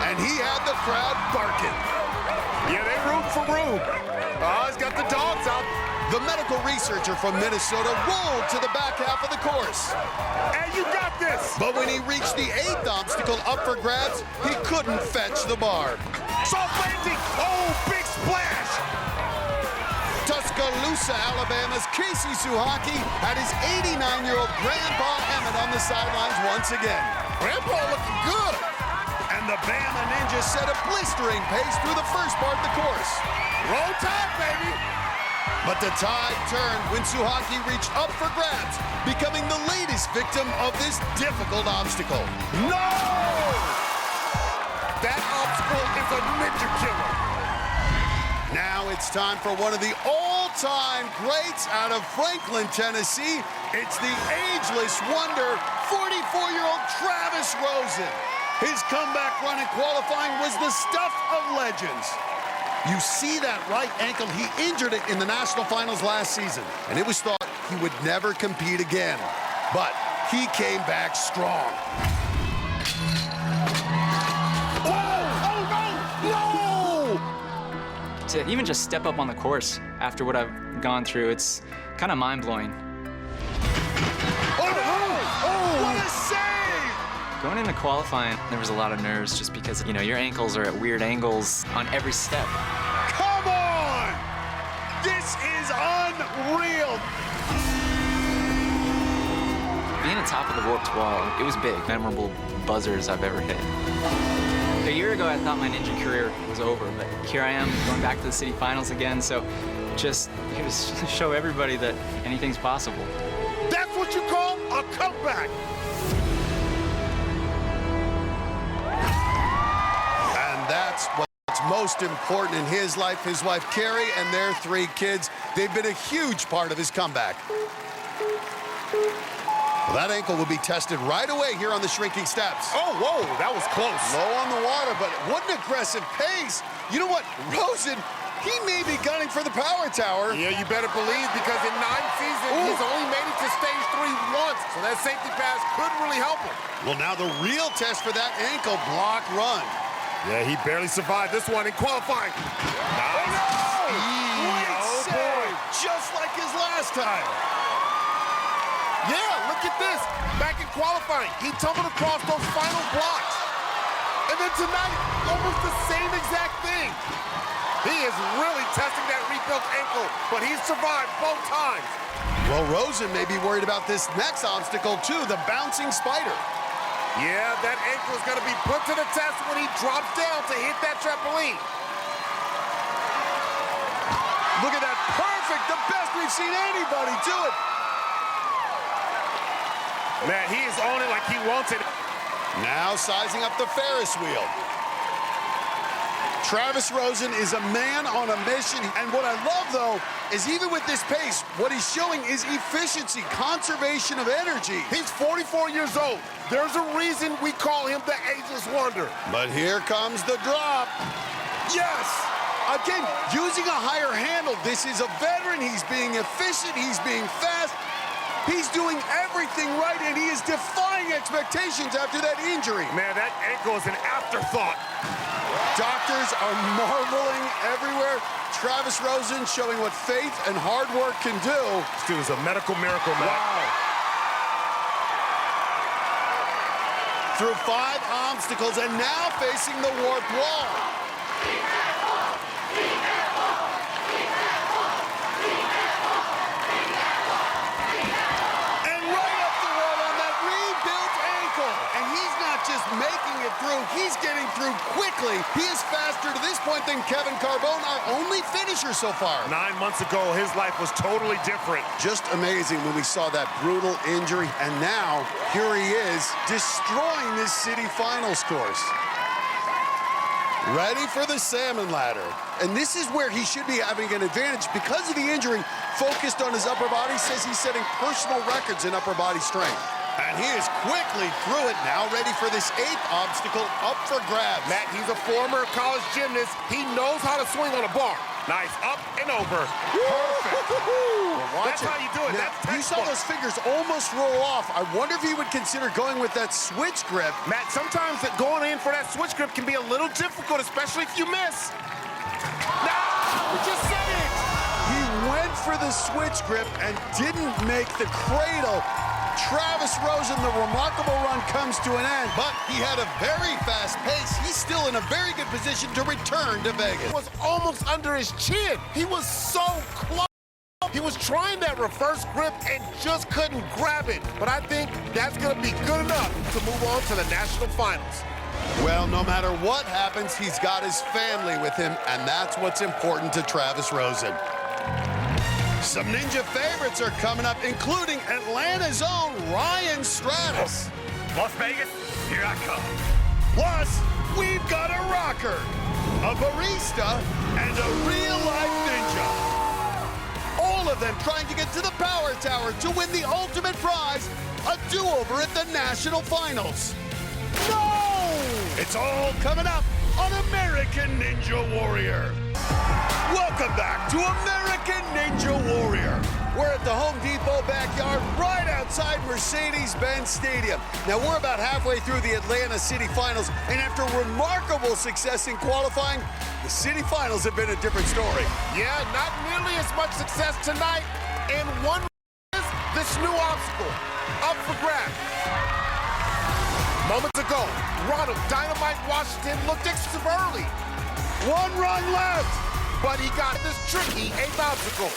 And he had the crowd barking. Yeah, they root for Rue. He's got the dogs out. The medical researcher from Minnesota rolled to the back half of the course. And you got this. But when he reached the 8th obstacle up for grabs, he couldn't fetch the barb. Soft landing. Oh, big splash. Tuscaloosa, Alabama's Casey Suhaki had his 89-year-old Grandpa Emmett on the sidelines once again. Grandpa looking good. And the Bama Ninja set a blistering pace through the first part of the course. Roll Tide, baby. But the tide turned when Suhaki reached up for grabs, becoming the latest victim of this difficult obstacle. No! That obstacle is a ninja killer. Now it's time for one of the all-time greats out of Franklin, Tennessee. It's the ageless wonder, 44-year-old Travis Rosen. His comeback run in qualifying was the stuff of legends. You see that right ankle, he injured it in the national finals last season, and it was thought he would never compete again. But he came back strong. To even just step up on the course after what I've gone through, it's kind of mind-blowing. Going into qualifying, there was a lot of nerves just because, you know, your ankles are at weird angles on every step. Come on! This is unreal! Being on top of the warped wall, it was big. Memorable buzzers I've ever hit. A year ago, I thought my ninja career was over, but here I am going back to the city finals again, so just here to show everybody that anything's possible. That's what you call a comeback. And that's what's most important in his life. His wife, Carrie, and their 3 kids. They've been a huge part of his comeback. Well, that ankle will be tested right away here on the shrinking steps. Oh, whoa, that was close. Low on the water, but what an aggressive pace. You know what, Rosen, he may be gunning for the power tower. Yeah, you better believe, because in 9 seasons, he's only made it to stage 3 once, so that safety pass could really help him. Well, now the real test for that ankle block run. Yeah, he barely survived this one in qualifying. Nice. Oh, boy. Just like his last time. Yeah, look at this. Back in qualifying, he tumbled across those final blocks. And then tonight, almost the same exact thing. He is really testing that rebuilt ankle, but he's survived both times. Well, Rosen may be worried about this next obstacle, too, the bouncing spider. Yeah, that ankle is going to be put to the test when he drops down to hit that trampoline. Look at that, perfect, the best we've seen anybody do it. Man, he is on it like he wants it. Now sizing up the Ferris wheel. Travis Rosen is a man on a mission, and what I love, though, is even with this pace, what he's showing is efficiency, conservation of energy. He's 44 years old. There's a reason we call him the ageless wonder. But here comes the drop. Yes! Again, using a higher handle. This is a veteran. He's being efficient. He's being fast. He's doing everything right, and he is defying expectations after that injury. Man, that ankle is an afterthought. Doctors are marveling everywhere. Travis Rosen showing what faith and hard work can do. This dude is a medical miracle, man. Wow. Through 5 obstacles and now facing the warped wall. Just making it through, he's getting through quickly. He is faster to this point than Kevin Carbone, our only finisher so far. 9 months ago, his life was totally different. Just amazing when we saw that brutal injury, and now here he is destroying this city finals course. Ready for the salmon ladder. And this is where he should be having an advantage because of the injury. Focused on his upper body, says he's setting personal records in upper body strength. And he is quickly through it, now ready for this 8th obstacle up for grabs. Matt, he's a former college gymnast. He knows how to swing on a bar. Nice, up and over. Perfect. Well, that's how you do it. Now, that's you saw those fingers almost roll off. I wonder if he would consider going with that switch grip. Matt, sometimes going in for that switch grip can be a little difficult, especially if you miss. No, we just said it. He went for the switch grip and didn't make the cradle. Travis Rosen, the remarkable run comes to an end, but he had a very fast pace. He's still in a very good position to return to Vegas. It was almost under his chin. He was so close. He was trying that reverse grip and just couldn't grab it. But I think that's going to be good enough to move on to the national finals. Well, no matter what happens, he's got his family with him, and that's what's important to Travis Rosen. Some Ninja favorites are coming up, including Atlanta's own Ryan Stratus. Las Vegas, here I come. Plus, we've got a rocker, a barista, and a real-life ninja. All of them trying to get to the power tower to win the ultimate prize, a do-over at the national finals. No! It's all coming up on American Ninja Warrior. Welcome back to American Ninja Warrior. We're at the Home Depot backyard right outside Mercedes-Benz Stadium. Now, we're about halfway through the Atlanta City Finals, and after remarkable success in qualifying, the City Finals have been a different story. Yeah, not nearly as much success tonight, and one is this new obstacle up for grabs. Moments ago, Ronald Dynamite Washington looked extra early. 1 run left. But he got this tricky 8th obstacle.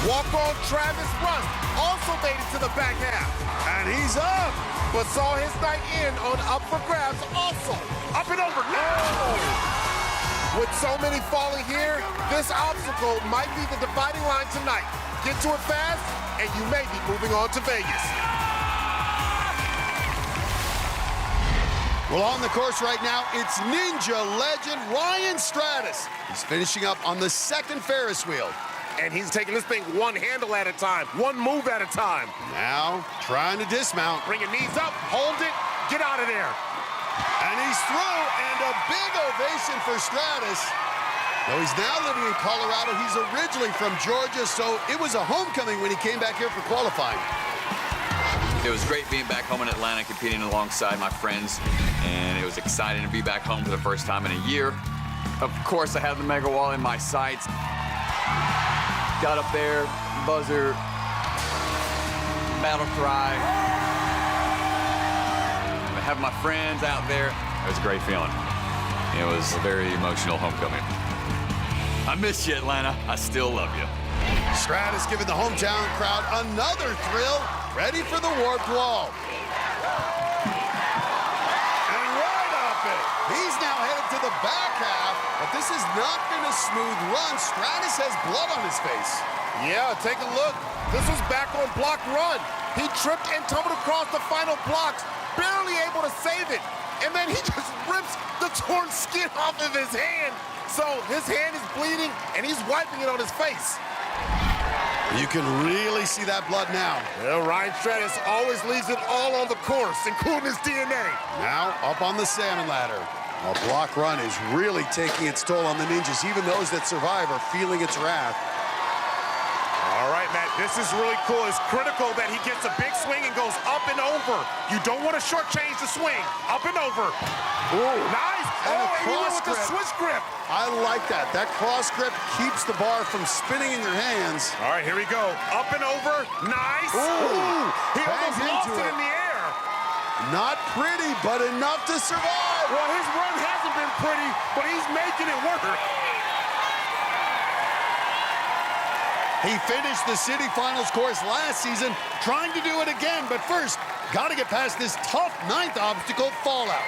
Walk-on Travis Rust also made it to the back half. And he's up. But saw his night in on up for grabs also. Up and over now. With so many falling here, this obstacle might be the dividing line tonight. Get to it fast, and you may be moving on to Vegas. Well, on the course right now, it's Ninja legend Ryan Stratus. He's finishing up on the 2nd Ferris wheel. And he's taking this thing one handle at a time, one move at a time. Now, trying to dismount. Bring your knees up, hold it, get out of there. And he's through, and a big ovation for Stratus. Though he's now living in Colorado, he's originally from Georgia, so it was a homecoming when he came back here for qualifying. It was great being back home in Atlanta, competing alongside my friends, and it was exciting to be back home for the first time in a year. Of course, I had the mega wall in my sights. Got up there, buzzer, battle cry. Have my friends out there. It was a great feeling. It was a very emotional homecoming. I miss you, Atlanta. I still love you. Stratus giving the hometown crowd another thrill, ready for the warped wall. And right off it, he's now headed to the back half, but this has not been a smooth run. Stratus has blood on his face. Yeah, take a look. This was back on block run. He tripped and tumbled across the final blocks, barely able to save it. And then he just rips the torn skin off of his hand. So his hand is bleeding, and he's wiping it on his face. You can really see that blood now. Well, Ryan Stratus always leaves it all on the course, including his DNA. Now up on the salmon ladder. A block run is really taking its toll on the Ninjas. Even those that survive are feeling its wrath. All right, Matt, this is really cool. It's critical that he gets a big swing and goes up and over. You don't want to shortchange the swing. Up and over. Ooh. Nice. And a he cross went with the grip. switch grip. I like that. That cross grip keeps the bar from spinning in your hands. All right, here we go. Up and over. Nice. Ooh. He almost lost it in the air. Not pretty, but enough to survive. Well, his run hasn't been pretty, but he's making it work. He finished the city finals course last season, trying to do it again, but first, got to get past this tough 9th obstacle, fallout.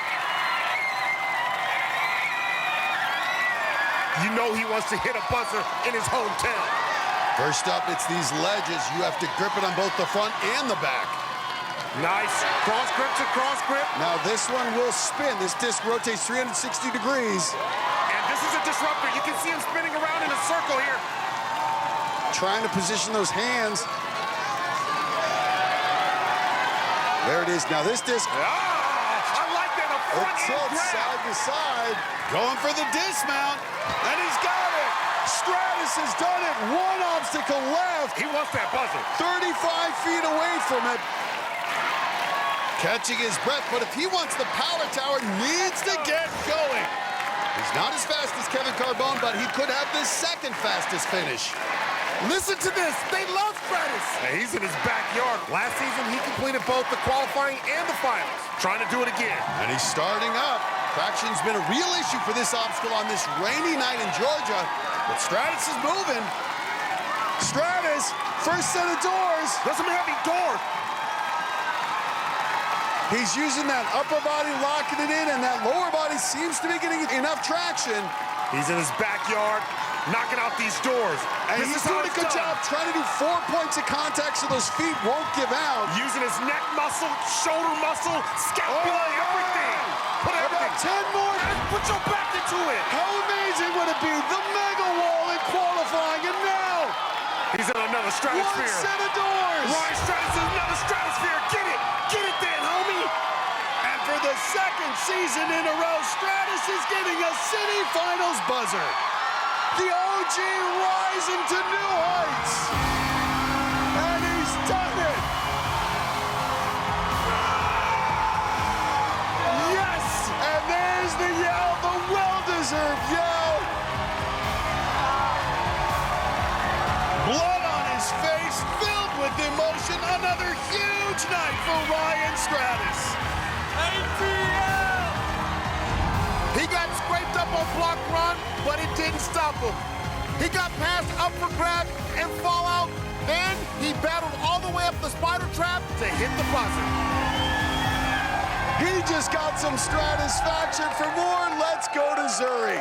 You know he wants to hit a buzzer in his hometown. First up, it's these ledges. You have to grip it on both the front and the back. Nice. Cross grip to cross grip. Now this one will spin. This disc rotates 360 degrees. And this is a disruptor. You can see him spinning around in a circle here. Trying to position those hands. There it is. Now this disc. I like that. A front it tilts side to side. Going for the dismount. And he's got it. Stratus has done it. One obstacle left. He wants that buzzer. 35 feet away from it. Catching his breath, but if he wants the power tower, needs to get going. He's not as fast as Kevin Carbone, but he could have the 2nd fastest finish. Listen to this. They love Stratus. Hey, he's in his backyard. Last season, he completed both the qualifying and the finals. Trying to do it again. And he's starting up. Traction's been a real issue for this obstacle on this rainy night in Georgia. But Stratus is moving. Stratus, first set of doors. That's a heavy door. He's using that upper body, locking it in, and that lower body seems to be getting enough traction. He's in his backyard, knocking out these doors. And he's doing a good job trying to do 4 points of contact so those feet won't give out. Using his neck muscle, shoulder muscle, scapula, everything. Put everything. 10 more. And put your back into it. How amazing would it be? The mega wall in qualifying, and now he's in another stratosphere. 1 set of doors. Ryan Stratus is another stratosphere. Get it. Get it then, homie. And for the 2nd season in a row, Stratus is getting a city finals buzzer. The OG rising to new heights. And he's done it. Yes! And there's the yell, the well-deserved yell. Blood on his face, filled with emotion. Another huge night for Ryan Stratus. He got scraped up on block run, but it didn't stop him. He got past up for grab and fall out. Then he battled all the way up the spider trap to hit the buzzer. He just got some stratisfaction. For more, let's go to Zuri.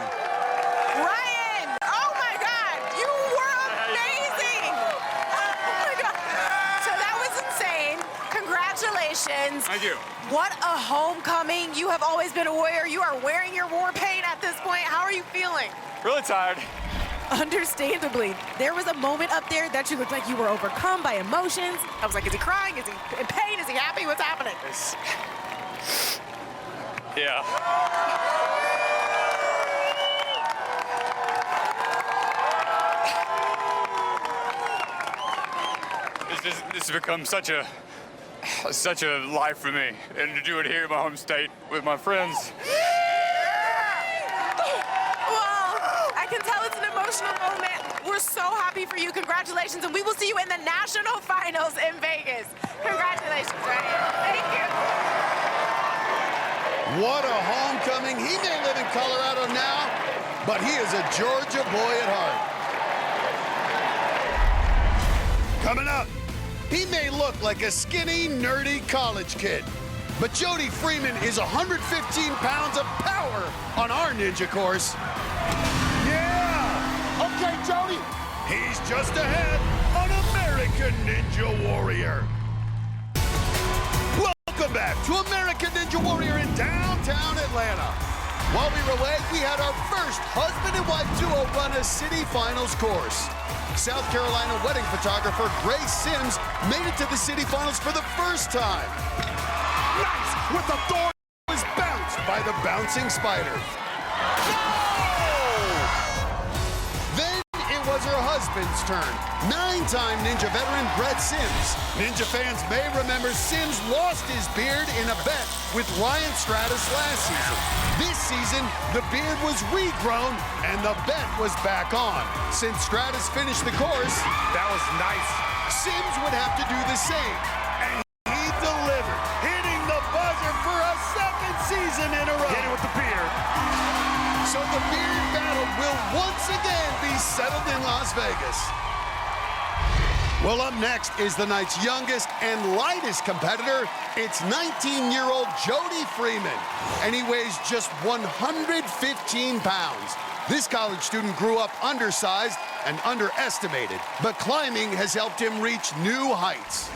Ryan, oh my God, you were amazing. Oh my God. So that was insane. Congratulations. Thank you. What a homecoming. You have always been a warrior. You are wearing your war paint at this point. How are you feeling? Really tired. Understandably. There was a moment up there that you looked like you were overcome by emotions. I was like, is he crying? Is he in pain? Is he happy? What's happening? Yeah. This has become such a life for me, and to do it here in my home state with my friends. I can tell it's an emotional moment. We're so happy for you. Congratulations, and we will see you in the national finals in Vegas. Congratulations, Ryan. Thank you. What a homecoming. He may live in Colorado now, but he is a Georgia boy at heart. Coming up, he may look like a skinny, nerdy college kid, but Jody Freeman is 115 pounds of power on our ninja course. Okay, Jody. He's just ahead on American Ninja Warrior. Welcome back to American Ninja Warrior in downtown Atlanta. While we were away, we had our first husband and wife duo run a city finals course. South Carolina wedding photographer Grace Sims made it to the city finals for the first time. Nice! With the thorn was bounced by the bouncing spider. Then it was her husband's turn. 9-time Ninja veteran Brett Sims. Ninja fans may remember Sims lost his beard in a bet with Ryan Stratus last season. This season, the beard was regrown and the bet was back on. Since Stratus finished the course, That was nice. Sims would have to do the same. And he delivered, hitting the buzzer for a second season in a row. Hit it with the beard. So the beard battle will once again be settled in Las Vegas. Well, up next is the night's youngest and lightest competitor. It's 19-year-old Jody Freeman, and he weighs just 115 pounds. This college student grew up undersized and underestimated, but climbing has helped him reach new heights.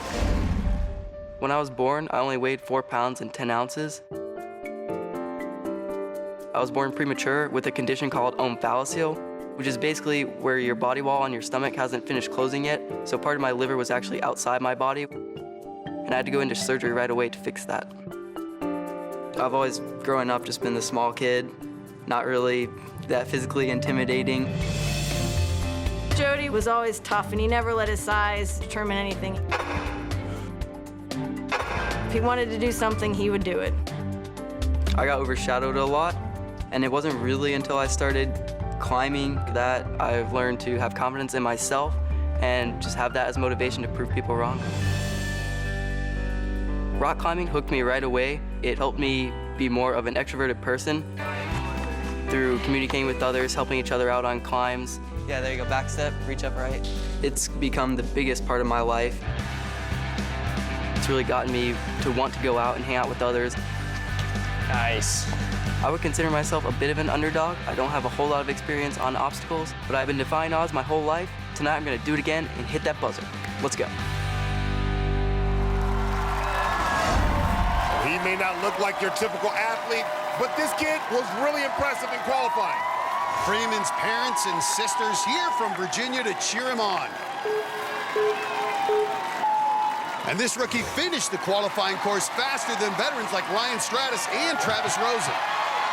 When I was born, I only weighed 4 pounds and 10 ounces. I was born premature with a condition called omphalocele, which is basically where your body wall on your stomach hasn't finished closing yet, so part of my liver was actually outside my body, and I had to go into surgery right away to fix that. I've always, growing up, just been the small kid, not really that physically intimidating. Jody was always tough, and he never let his size determine anything. If he wanted to do something, he would do it. I got overshadowed a lot, and it wasn't really until I started climbing that I've learned to have confidence in myself and just have that as motivation to prove people wrong. Rock climbing hooked me right away. It helped me be more of an extroverted person through communicating with others, helping each other out on climbs. Yeah, there you go, back step, reach up right. It's become the biggest part of my life. It's really gotten me to want to go out and hang out with others. Nice. I would consider myself a bit of an underdog. I don't have a whole lot of experience on obstacles, but I've been defying odds my whole life. Tonight I'm gonna do it again and hit that buzzer. Let's go. He may not look like your typical athlete, but this kid was really impressive in qualifying. Freeman's parents and sisters here from Virginia to cheer him on. And this rookie finished the qualifying course faster than veterans like Ryan Stratus and Travis Rosen.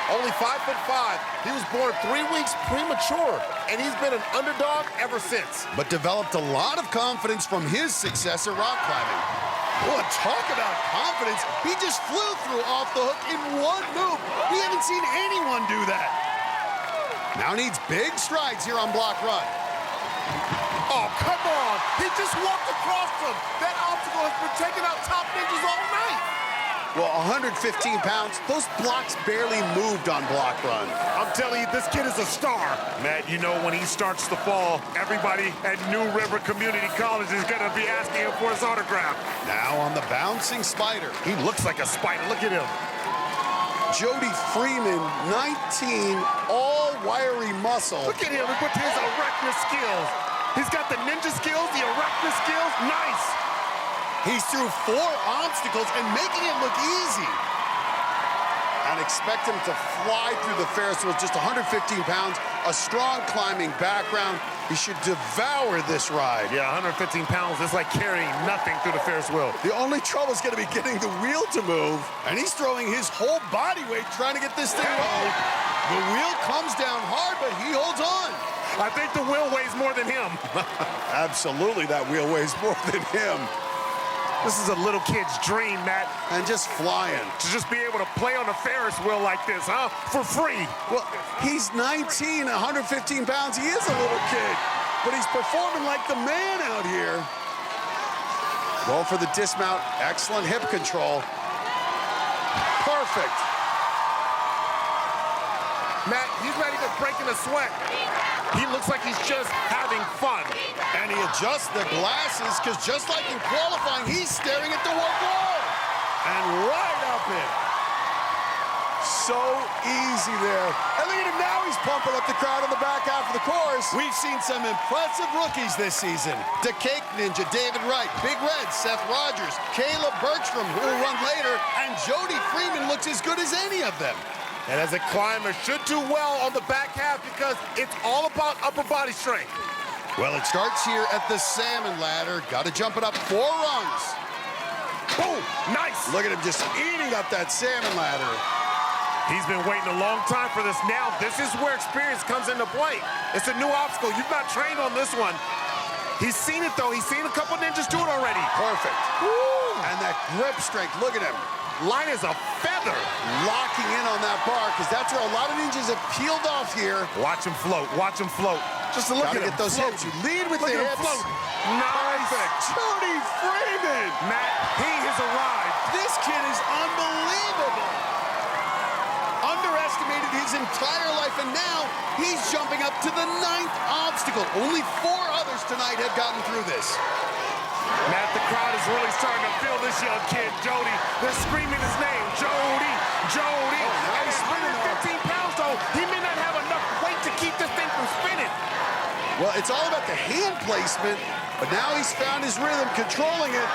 Only 5'5", he was born 3 weeks premature, and he's been an underdog ever since. But developed a lot of confidence from his success at rock climbing. Oh, talk about confidence. He just flew through off the hook in one move. We haven't seen anyone do that. Now needs big strides here on block run. Oh, come on. He just walked across them. That obstacle has been taking out top ninjas all night. Well, 115 pounds, those blocks barely moved on block run. I'm telling you, this kid is a star. Matt, you know, when he starts to fall, everybody at New River Community College is going to be asking him for his autograph. Now on the bouncing spider. He looks like a spider. Look at him. Jody Freeman, 19, all wiry muscle. Look at him with his erectness skills. He's got the ninja skills, the erectness skills. Nice. He's through 4 obstacles and making it look easy. And expect him to fly through the Ferris wheel, just 115 pounds, a strong climbing background. He should devour this ride. Yeah, 115 pounds is like carrying nothing through the Ferris wheel. The only trouble is going to be getting the wheel to move, and he's throwing his whole body weight trying to get this thing rolling. The wheel comes down hard, but he holds on. I think the wheel weighs more than him. Absolutely, that wheel weighs more than him. This is a little kid's dream, Matt. And just flying. To just be able to play on a Ferris wheel like this, huh? For free. Well, he's 19, 115 pounds. He is a little kid, but he's performing like the man out here. Go for the dismount. Excellent hip control. Perfect. Matt, he's not even breaking a sweat. He looks like he's just having fun. And he adjusts the glasses, because just like in qualifying, he's staring at the wall. And right up it. So easy there. And look at him now, he's pumping up the crowd on the back half of the course. We've seen some impressive rookies this season. The Cake Ninja, David Wright, Big Red, Seth Rogers, Caleb Bergstrom, who will run later, and Jody Freeman looks as good as any of them. And as a climber, should do well on the back half because it's all about upper body strength. Well, it starts here at the salmon ladder. Got to jump it up 4 rungs. Boom! Nice! Look at him just eating up that salmon ladder. He's been waiting a long time for this. Now, this is where experience comes into play. It's a new obstacle. You've not trained on this one. He's seen it, though. He's seen a couple ninjas do it already. Perfect. Woo! And that grip strength, look at him. Light as a feather. Locking in on that bar, because that's where a lot of ninjas have peeled off here. Watch him float. Watch him float. Just look at him. Get those float. hips. You lead with look the at hips. Him float. Nice. Jody Freeman. Matt, he has arrived. This kid is unbelievable. Underestimated his entire life, and now he's jumping up to the 9th obstacle. Only 4 others tonight have gotten through this. Matt, the crowd is really starting to feel this young kid, Jody. They're screaming his name, Jody, Jody. Oh, at 115 pounds, though, he may not have enough weight to keep this thing from spinning. Well, it's all about the hand placement, but now he's found his rhythm, controlling it.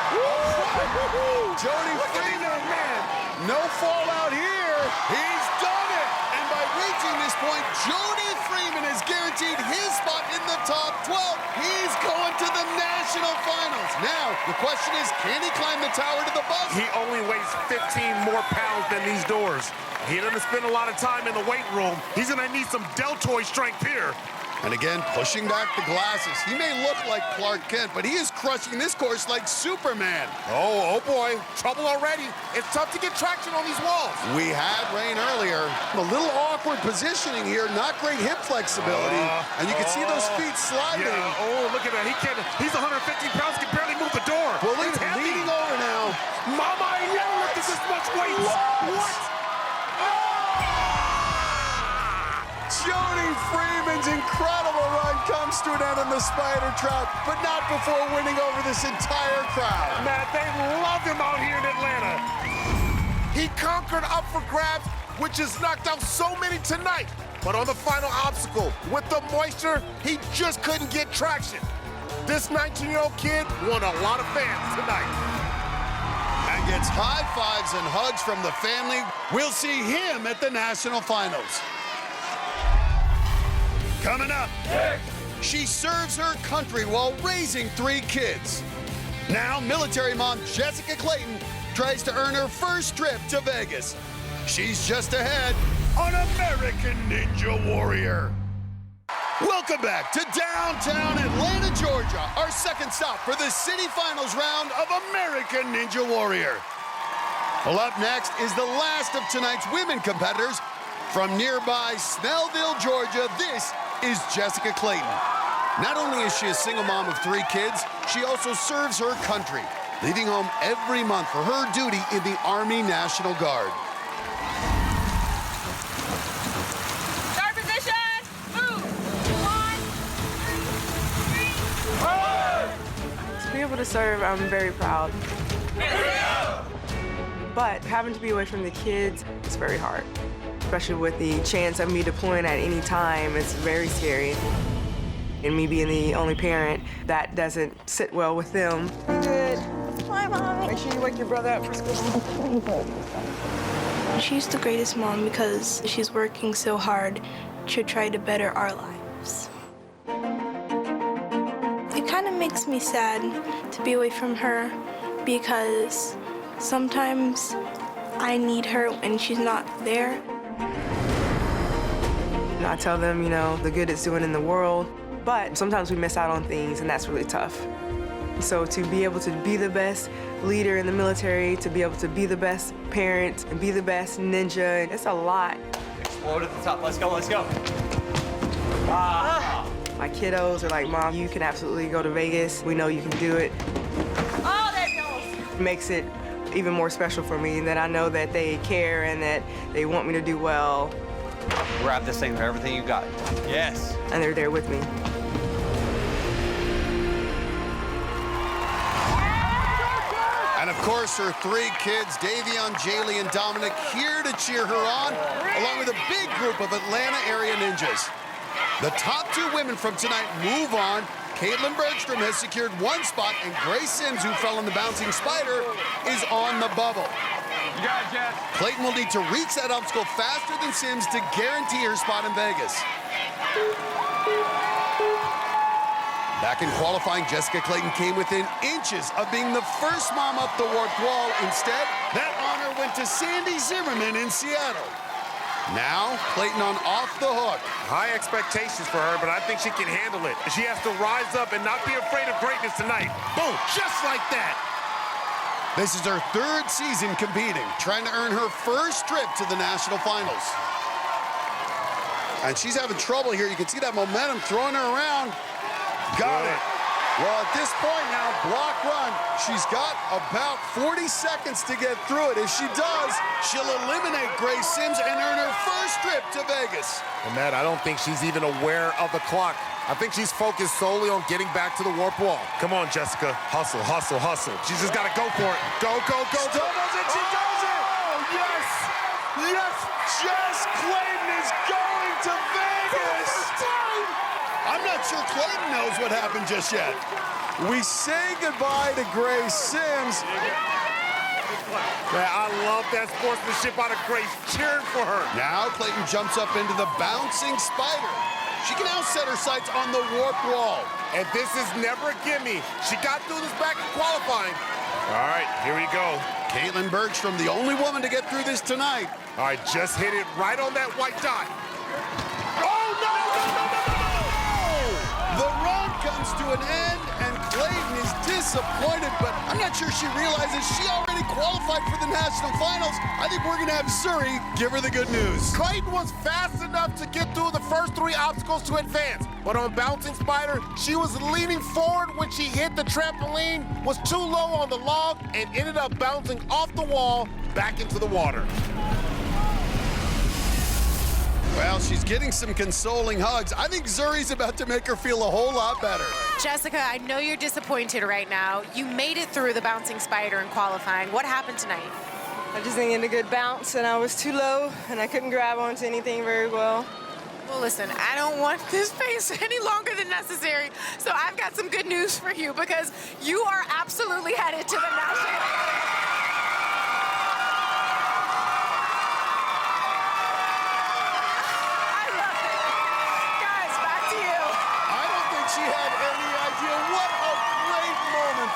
Jody Freeman, man. No fallout here. He's done it. And by reaching this point, Jody Freeman has guaranteed his spot in the top 12. He's going to the national finals. Now, the question is, can he climb the tower to the bus? He only weighs 15 more pounds than these doors. He doesn't spend a lot of time in the weight room. He's going to need some deltoid strength here. And again, pushing back the glasses. He may look like Clark Kent, but he is crushing this course like Superman. Oh boy, trouble already. It's tough to get traction on these walls. We had rain earlier. A little awkward positioning here, not great hip flexibility. And you can see those feet sliding. Yeah, oh, look at that. He's 115 pounds, can barely move the door. Well, look at him leaning over now. Mama, I never lifted this much weight. What? Jody Freeman's incredible run comes to an end in the spider trap, but not before winning over this entire crowd. Matt, they love him out here in Atlanta. He conquered up for grabs, which has knocked out so many tonight. But on the final obstacle, with the moisture, he just couldn't get traction. This 19-year-old kid won a lot of fans tonight. And gets high fives and hugs from the family. We'll see him at the national finals. Coming up, she serves her country while raising 3 kids. Now, military mom Jessica Clayton tries to earn her first trip to Vegas. She's just ahead on American Ninja Warrior. Welcome back to downtown Atlanta, Georgia, our second stop for the city finals round of American Ninja Warrior. Well, up next is the last of tonight's women competitors. From nearby Snellville, Georgia, this is Jessica Clayton. Not only is she a single mom of 3 kids, she also serves her country. leaving home every month for her duty in the Army National Guard. Start position. Move. 1, 2, 3. To be able to serve, I'm very proud. But having to be away from the kids is very hard, especially with the chance of me deploying at any time. It's very scary. And me being the only parent, that doesn't sit well with them. Good. Hi, Mommy. Make sure you wake your brother up for school. She's the greatest mom because she's working so hard to try to better our lives. It kind of makes me sad to be away from her because sometimes I need her when she's not there. I tell them, the good it's doing in the world, but sometimes we miss out on things, and that's really tough. So to be able to be the best leader in the military, to be able to be the best parent, and be the best ninja, it's a lot. Explode at the top. Let's go, let's go. My kiddos are like, Mom, you can absolutely go to Vegas. We know you can do it. Oh, there it goes. It makes it even more special for me that I know that they care and that they want me to do well. Grab this thing for everything you got. Yes. And they're there with me. And of course, her 3 kids, Davion, Jaylee, and Dominic, here to cheer her on, along with a big group of Atlanta area ninjas. The top 2 women from tonight move on. Caitlin Bergstrom has secured 1 spot, and Grace Sims, who fell in the bouncing spider, is on the bubble. You got it, Jess. Clayton will need to reach that obstacle faster than Sims to guarantee her spot in Vegas. Back in qualifying, Jessica Clayton came within inches of being the first mom up the warped wall. Instead, that honor went to Sandy Zimmerman in Seattle. Now, Clayton on off the hook. High expectations for her, but I think she can handle it. She has to rise up and not be afraid of greatness tonight. Boom, just like that. This is her 3rd season competing, trying to earn her first trip to the national finals. And she's having trouble here. You can see that momentum throwing her around. Got it. Well, at this point now, block run. She's got about 40 seconds to get through it. If she does, she'll eliminate Grace Sims and earn her first trip to Vegas. And Matt, I don't think she's even aware of the clock. I think she's focused solely on getting back to the warp wall. Come on, Jessica. Hustle, hustle, hustle. She's just got to go for it. Go, go, go, go. She does it! Oh, yes! Yes! Jess Clayton is going to Vegas! I'm not sure Clayton knows what happened just yet. We say goodbye to Grace Sims. Man, I love that sportsmanship out of Grace. Cheering for her. Now Clayton jumps up into the bouncing spider. She can now set her sights on the warp wall. And this is never a gimme. She got through this back in qualifying. All right, here we go. Caitlin Bergstrom, the only woman to get through this tonight. All right, just hit it right on that white dot. Oh, no, no, no, no, no, The run comes to an end, and Clayton is disappointed, but I'm not sure she realizes she already qualified for the national finals. I think we're going to have Zuri give her the good news. Clayton was fast enough to get through the first 3 obstacles to advance, but on Bouncing Spider, she was leaning forward when she hit the trampoline, was too low on the log, and ended up bouncing off the wall back into the water. Well, she's getting some consoling hugs. I think Zuri's about to make her feel a whole lot better. Jessica, I know you're disappointed right now. You made it through the bouncing spider in qualifying. What happened tonight? I just didn't get a good bounce, and I was too low, and I couldn't grab onto anything very well. Well, listen, I don't want this pace any longer than necessary, so I've got some good news for you because you are absolutely headed to the national.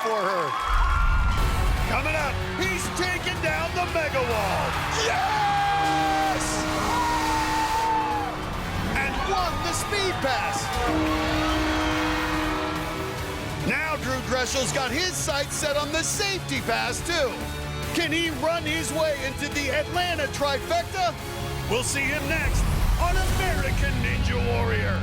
For her. Coming up, he's taking down the mega wall. Yes! And won the speed pass. Now Drew Dressel's got his sights set on the safety pass too. Can he run his way into the Atlanta trifecta? We'll see him next on American Ninja Warrior.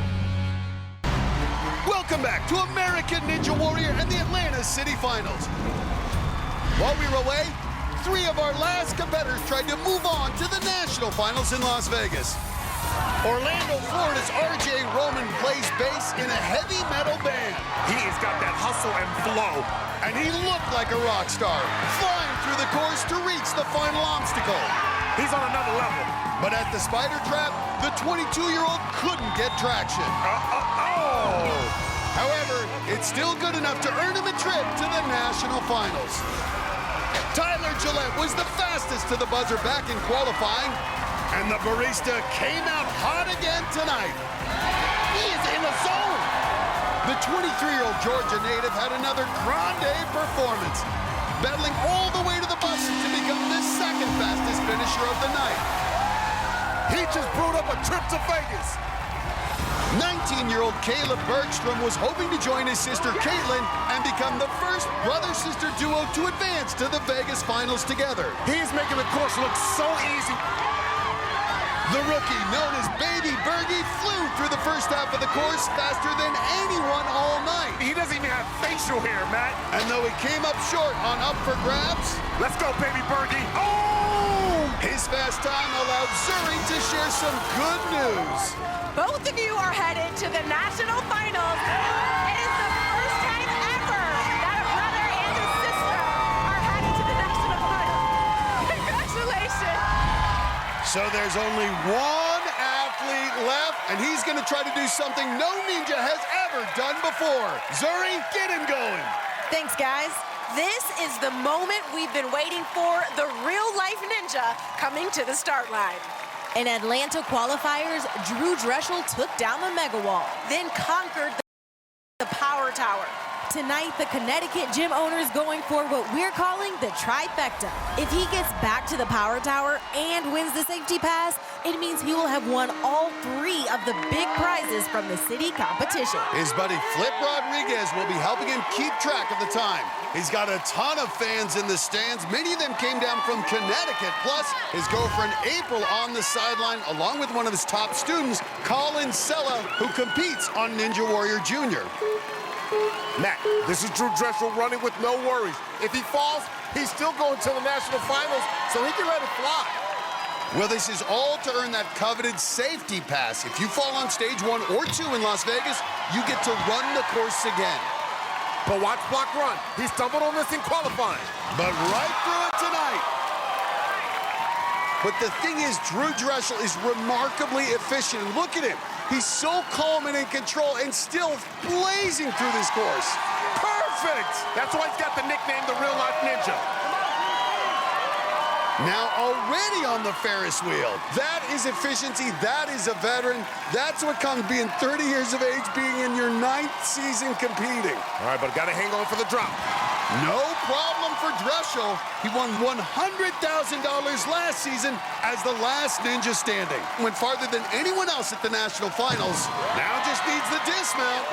Welcome back to American Ninja Warrior and the Atlanta City Finals. While we were away, 3 of our last competitors tried to move on to the national finals in Las Vegas. Orlando, Florida's RJ Roman plays bass in a heavy metal band. He's got that hustle and flow. And he looked like a rock star, flying through the course to reach the final obstacle. He's on another level. But at the spider trap, the 22-year-old couldn't get traction. However, it's still good enough to earn him a trip to the national finals. Tyler Gillette was the fastest to the buzzer back in qualifying, and the barista came out hot again tonight. He is in the zone. The 23-year-old Georgia native had another grande performance, battling all the way to the buzzer to become the second fastest finisher of the night. He just brewed up a trip to Vegas. 19-year-old Caleb Bergstrom was hoping to join his sister Caitlin and become the first brother-sister duo to advance to the Vegas finals together. He's making the course look so easy. The rookie, known as Baby Bergie, flew through the first half of the course faster than anyone all night. He doesn't even have facial hair, Matt. And though he came up short on Up for Grabs, let's go, Baby Bergie. His fast time allowed Zuri to share some good news. Both of you are headed to the national finals. It is the first time ever that a brother and a sister are headed to the national finals. Congratulations. So there's only one athlete left, and he's going to try to do something no ninja has ever done before. Zuri, get him going. Thanks, guys. This is the moment we've been waiting for, the real-life ninja coming to the start line. In Atlanta qualifiers, Drew Dreschel took down the mega wall, then conquered the power tower. Tonight, the Connecticut gym owner is going for what we're calling the trifecta. If he gets back to the power tower and wins the safety pass, it means he will have won all 3 of the big prizes from the city competition. His buddy Flip Rodriguez will be helping him keep track of the time. He's got a ton of fans in the stands. Many of them came down from Connecticut. Plus, his girlfriend April on the sideline, along with one of his top students, Colin Sella, who competes on Ninja Warrior Jr. Matt, this is Drew Dreschel running with no worries. If he falls, he's still going to the national finals, so he can let it fly. Well, this is all to earn that coveted safety pass. If you fall on stage 1 or 2 in Las Vegas, you get to run the course again. But watch Block run. He stumbled on this in qualifying. But right through it tonight. But the thing is, Drew Dreschel is remarkably efficient. Look at him. He's so calm and in control and still blazing through this course. Perfect! That's why he's got the nickname the Real Life Ninja. Now already on the Ferris wheel. That is efficiency. That is a veteran. That's what comes being 30 years of age, being in your 9th season competing. All right, but got to hang on for the drop. No problem for Dreschel. He won $100,000 last season as the last ninja standing. Went farther than anyone else at the national finals. Now just needs the dismount.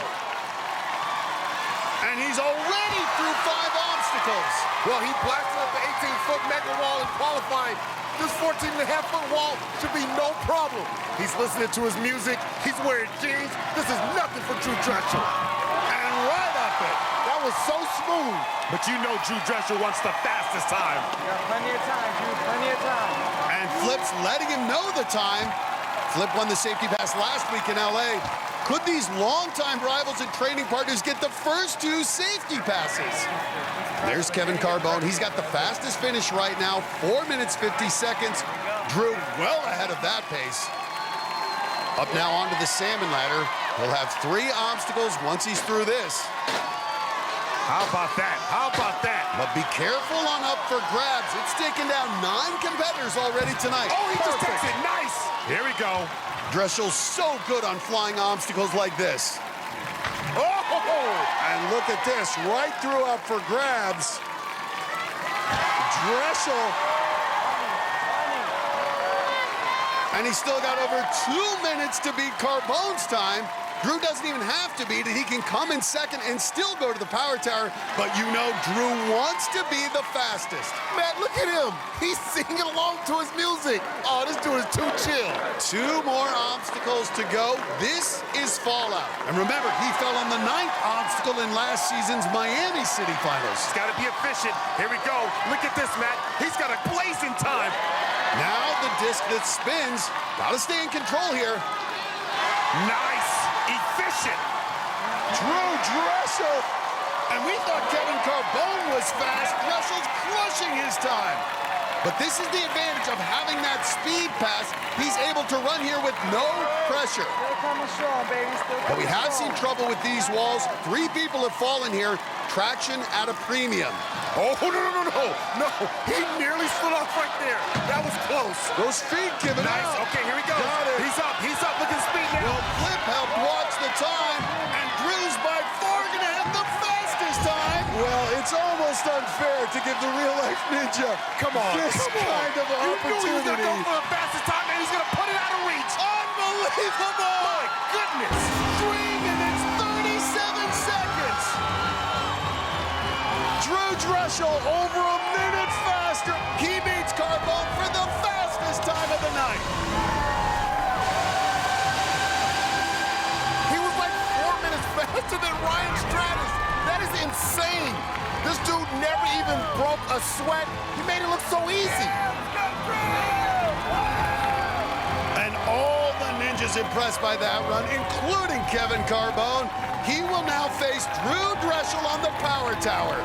And he's already through 5 obstacles. Well, he blasted up the 18-foot mega wall in qualifying. This 14.5-foot wall should be no problem. He's listening to his music. He's wearing jeans. This is nothing for Drew Dreschel. And right up it. That was so smooth. But you know Drew Dreschel wants the fastest time. You got plenty of time, Drew, plenty of time. And Flip's letting him know the time. Flip won the safety pass last week in LA. Could these longtime rivals and training partners get the first 2 safety passes? There's Kevin Carbone. He's got the fastest finish right now, 4 minutes, 50 seconds. Drew well ahead of that pace. Up now onto the salmon ladder. He'll have 3 obstacles once he's through this. How about that? How about that? But be careful on Up for Grabs. It's taken down 9 competitors already tonight. Oh, he just takes it. Nice. Here we go. Dreschel's so good on flying obstacles like this. Oh! And look at this, right through Up for Grabs. Dreschel. And he's still got over 2 minutes to beat Carbone's time. Drew doesn't even have to beat it. He can come in second and still go to the power tower. But you know Drew wants to be the fastest. Man, look at him. He's singing along to his music. Oh, this dude is too chill. 2 more obstacles to go. This is Fallout. And remember, he fell on the 9th obstacle in last season's Miami City Finals. He's got to be efficient. Here we go. Look at this, Matt. He's got a blazing time. Now the disc that spins. Got to stay in control here. Nice. Efficient. Drew Dressel. And we thought Kevin Carbone was fast. Dressel's crushing his time. But this is the advantage of having that speed pass. He's able to run here with no pressure. But we have seen trouble with these walls. 3 people have fallen here. Traction at a premium. Oh, no. He nearly slid off right there. That was close. Those feet giving nice. out. Okay, here he goes. He's up. Look at speed now. Well, Flip helped watch the time, and Drew's by far going to have the fastest time. Well, it's almost unfair to give the real-life ninja Come on. this kind of You knew he was going to opportunity. go for the fastest time, and he's going to put it out of reach. Unbelievable. My goodness. 3 minutes, 37 seconds. Drew Dressel over a minute faster. He beats Carbone for the fastest time of the night. He was like 4 minutes faster than Ryan Stratus. That is insane. This dude never even broke a sweat. He made it look so easy. And all the ninjas impressed by that run, including Kevin Carbone. He will now face Drew Dressel on the power tower.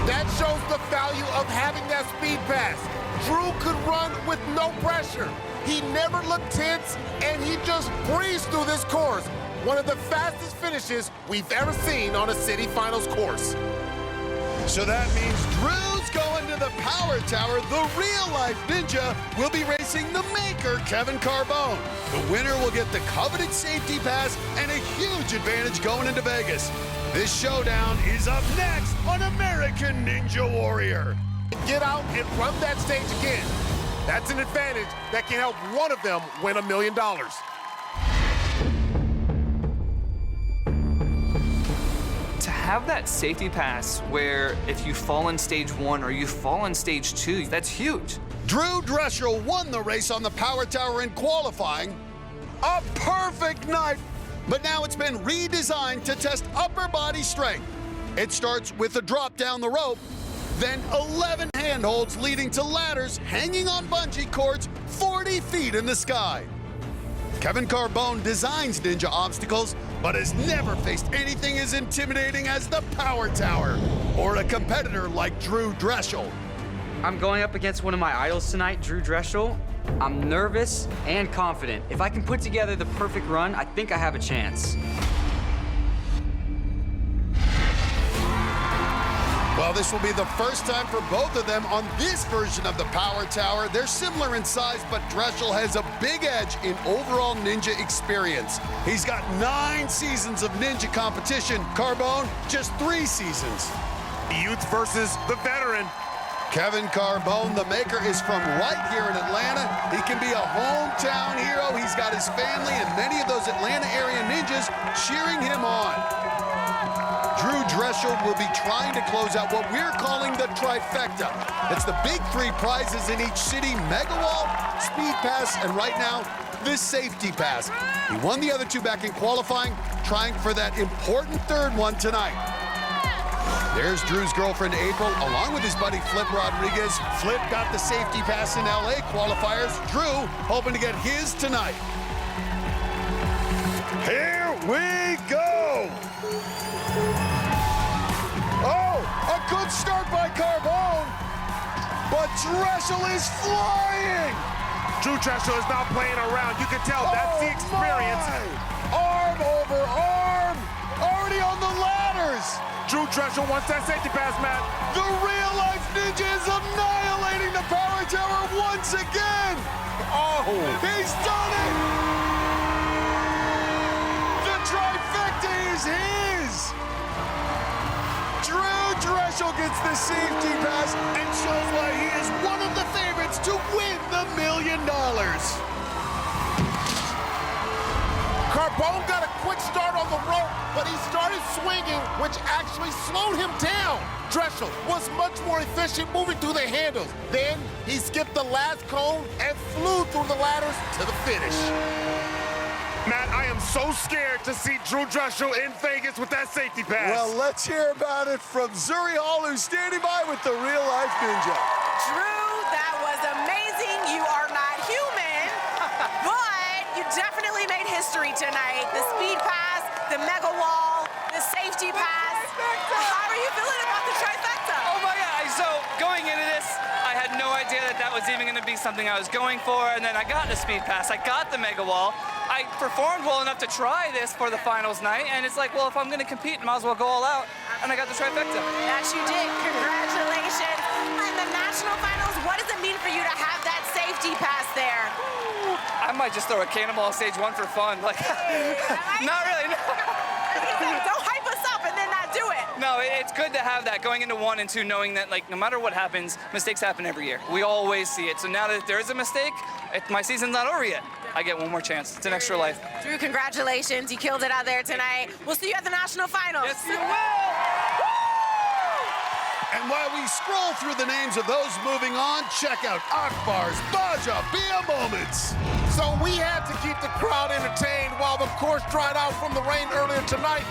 That shows the value of having that speed pass. Drew could run with no pressure. He never looked tense, and he just breezed through this course. One of the fastest finishes we've ever seen on a city finals course. So that means Drew's going to the power tower. The real-life ninja will be racing the maker, Kevin Carbone. The winner will get the coveted safety pass and a huge advantage going into Vegas. This showdown is up next on American Ninja Warrior. Get out and run that stage again. That's an advantage that can help one of them win $1 million. To have that safety pass where if you fall in stage 1 or you fall in stage 2, that's huge. Drew Dressel won the race on the power tower in qualifying. A perfect night, but now it's been redesigned to test upper body strength. It starts with a drop down the rope, then 11 handholds leading to ladders hanging on bungee cords 40 feet in the sky. Kevin Carbone designs ninja obstacles, but has never faced anything as intimidating as the power tower or a competitor like Drew Dressel. I'm going up against one of my idols tonight, Drew Dressel. I'm nervous and confident. If I can put together the perfect run, I think I have a chance. Well, this will be the first time for both of them on this version of the Power Tower. They're similar in size, but Dressel has a big edge in overall ninja experience. He's got 9 seasons of ninja competition. Carbone, just 3 seasons. Youth versus the veteran. Kevin Carbone, the maker, is from right here in Atlanta. He can be a hometown hero. He's got his family and many of those Atlanta area ninjas cheering him on. Drew Dressel will be trying to close out what we're calling the trifecta. It's the big 3 prizes in each city: Mega Wall, Speed Pass, and right now, this Safety Pass. He won the other 2 back in qualifying, trying for that important 3rd one tonight. There's Drew's girlfriend, April, along with his buddy, Flip Rodriguez. Flip got the Safety Pass in LA qualifiers. Drew hoping to get his tonight. Here we go! Oh, a good start by Carbone, but Dressel is flying! Drew Dressel is not playing around. You can tell that's the experience. Arm over arm, already on the ladders. Drew Dressel wants that safety pass, Matt. The real-life ninja is annihilating the power tower once again. Oh, he's done it! The trifecta is his. Drew Dressel gets the safety pass and shows why he is one of the favorites to win the $1 million. Carbone got the rope, but he started swinging, which actually slowed him down. Drechsel was much more efficient moving through the handles. Then he skipped the last cone and flew through the ladders to the finish. Matt, I am so scared to see Drew Drechsel in Vegas with that safety pass. Well, let's hear about it from Zuri Hall, who's standing by with the real-life ninja. Drew, that was amazing. You are not human, but you definitely made history tonight. The speed pass, the mega wall, the safety pass. How are you feeling about the trifecta? Oh my God, so going into this, I had no idea that that was even gonna be something I was going for, and then I got the speed pass, I got the mega wall. I performed well enough to try this for the finals night, and it's like, well, if I'm gonna compete, I might as well go all out, and I got the trifecta. That you did, congratulations. In the national finals, what does it mean for you to have that safety pass there? I might just throw a cannonball stage 1 for fun, like, not really, no. Don't hype us up and then not do it. No, it's good to have that going into 1 and 2, knowing that, like, no matter what happens, mistakes happen every year. We always see it. So now that there is a mistake, my season's not over yet. I get one more chance. It's an extra life. Drew, congratulations. You killed it out there tonight. We'll see you at the national finals. Yes, you will. And while we scroll through the names of those moving on, check out Akbar's Baja Bia Moments. So we had to keep the crowd entertained while the course dried out from the rain earlier tonight.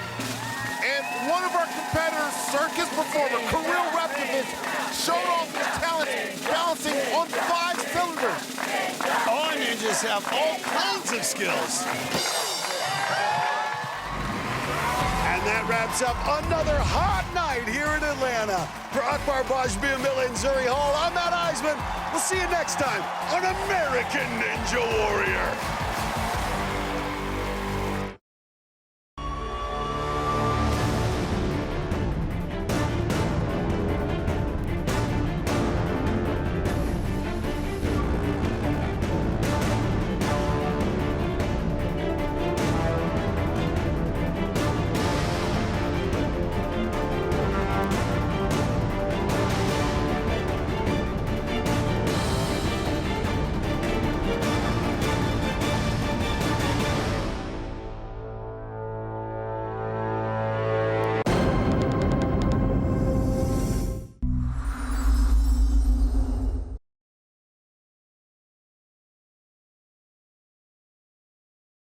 And one of our competitors, circus performer Kirill Repkovich, showed off his talent balancing on 5 cylinders. All ninjas have all kinds of skills. And that wraps up another hot night here in Atlanta. For Akbar Bajbia and Zuri Hall, I'm Matt Eisman. We'll see you next time on American Ninja Warrior.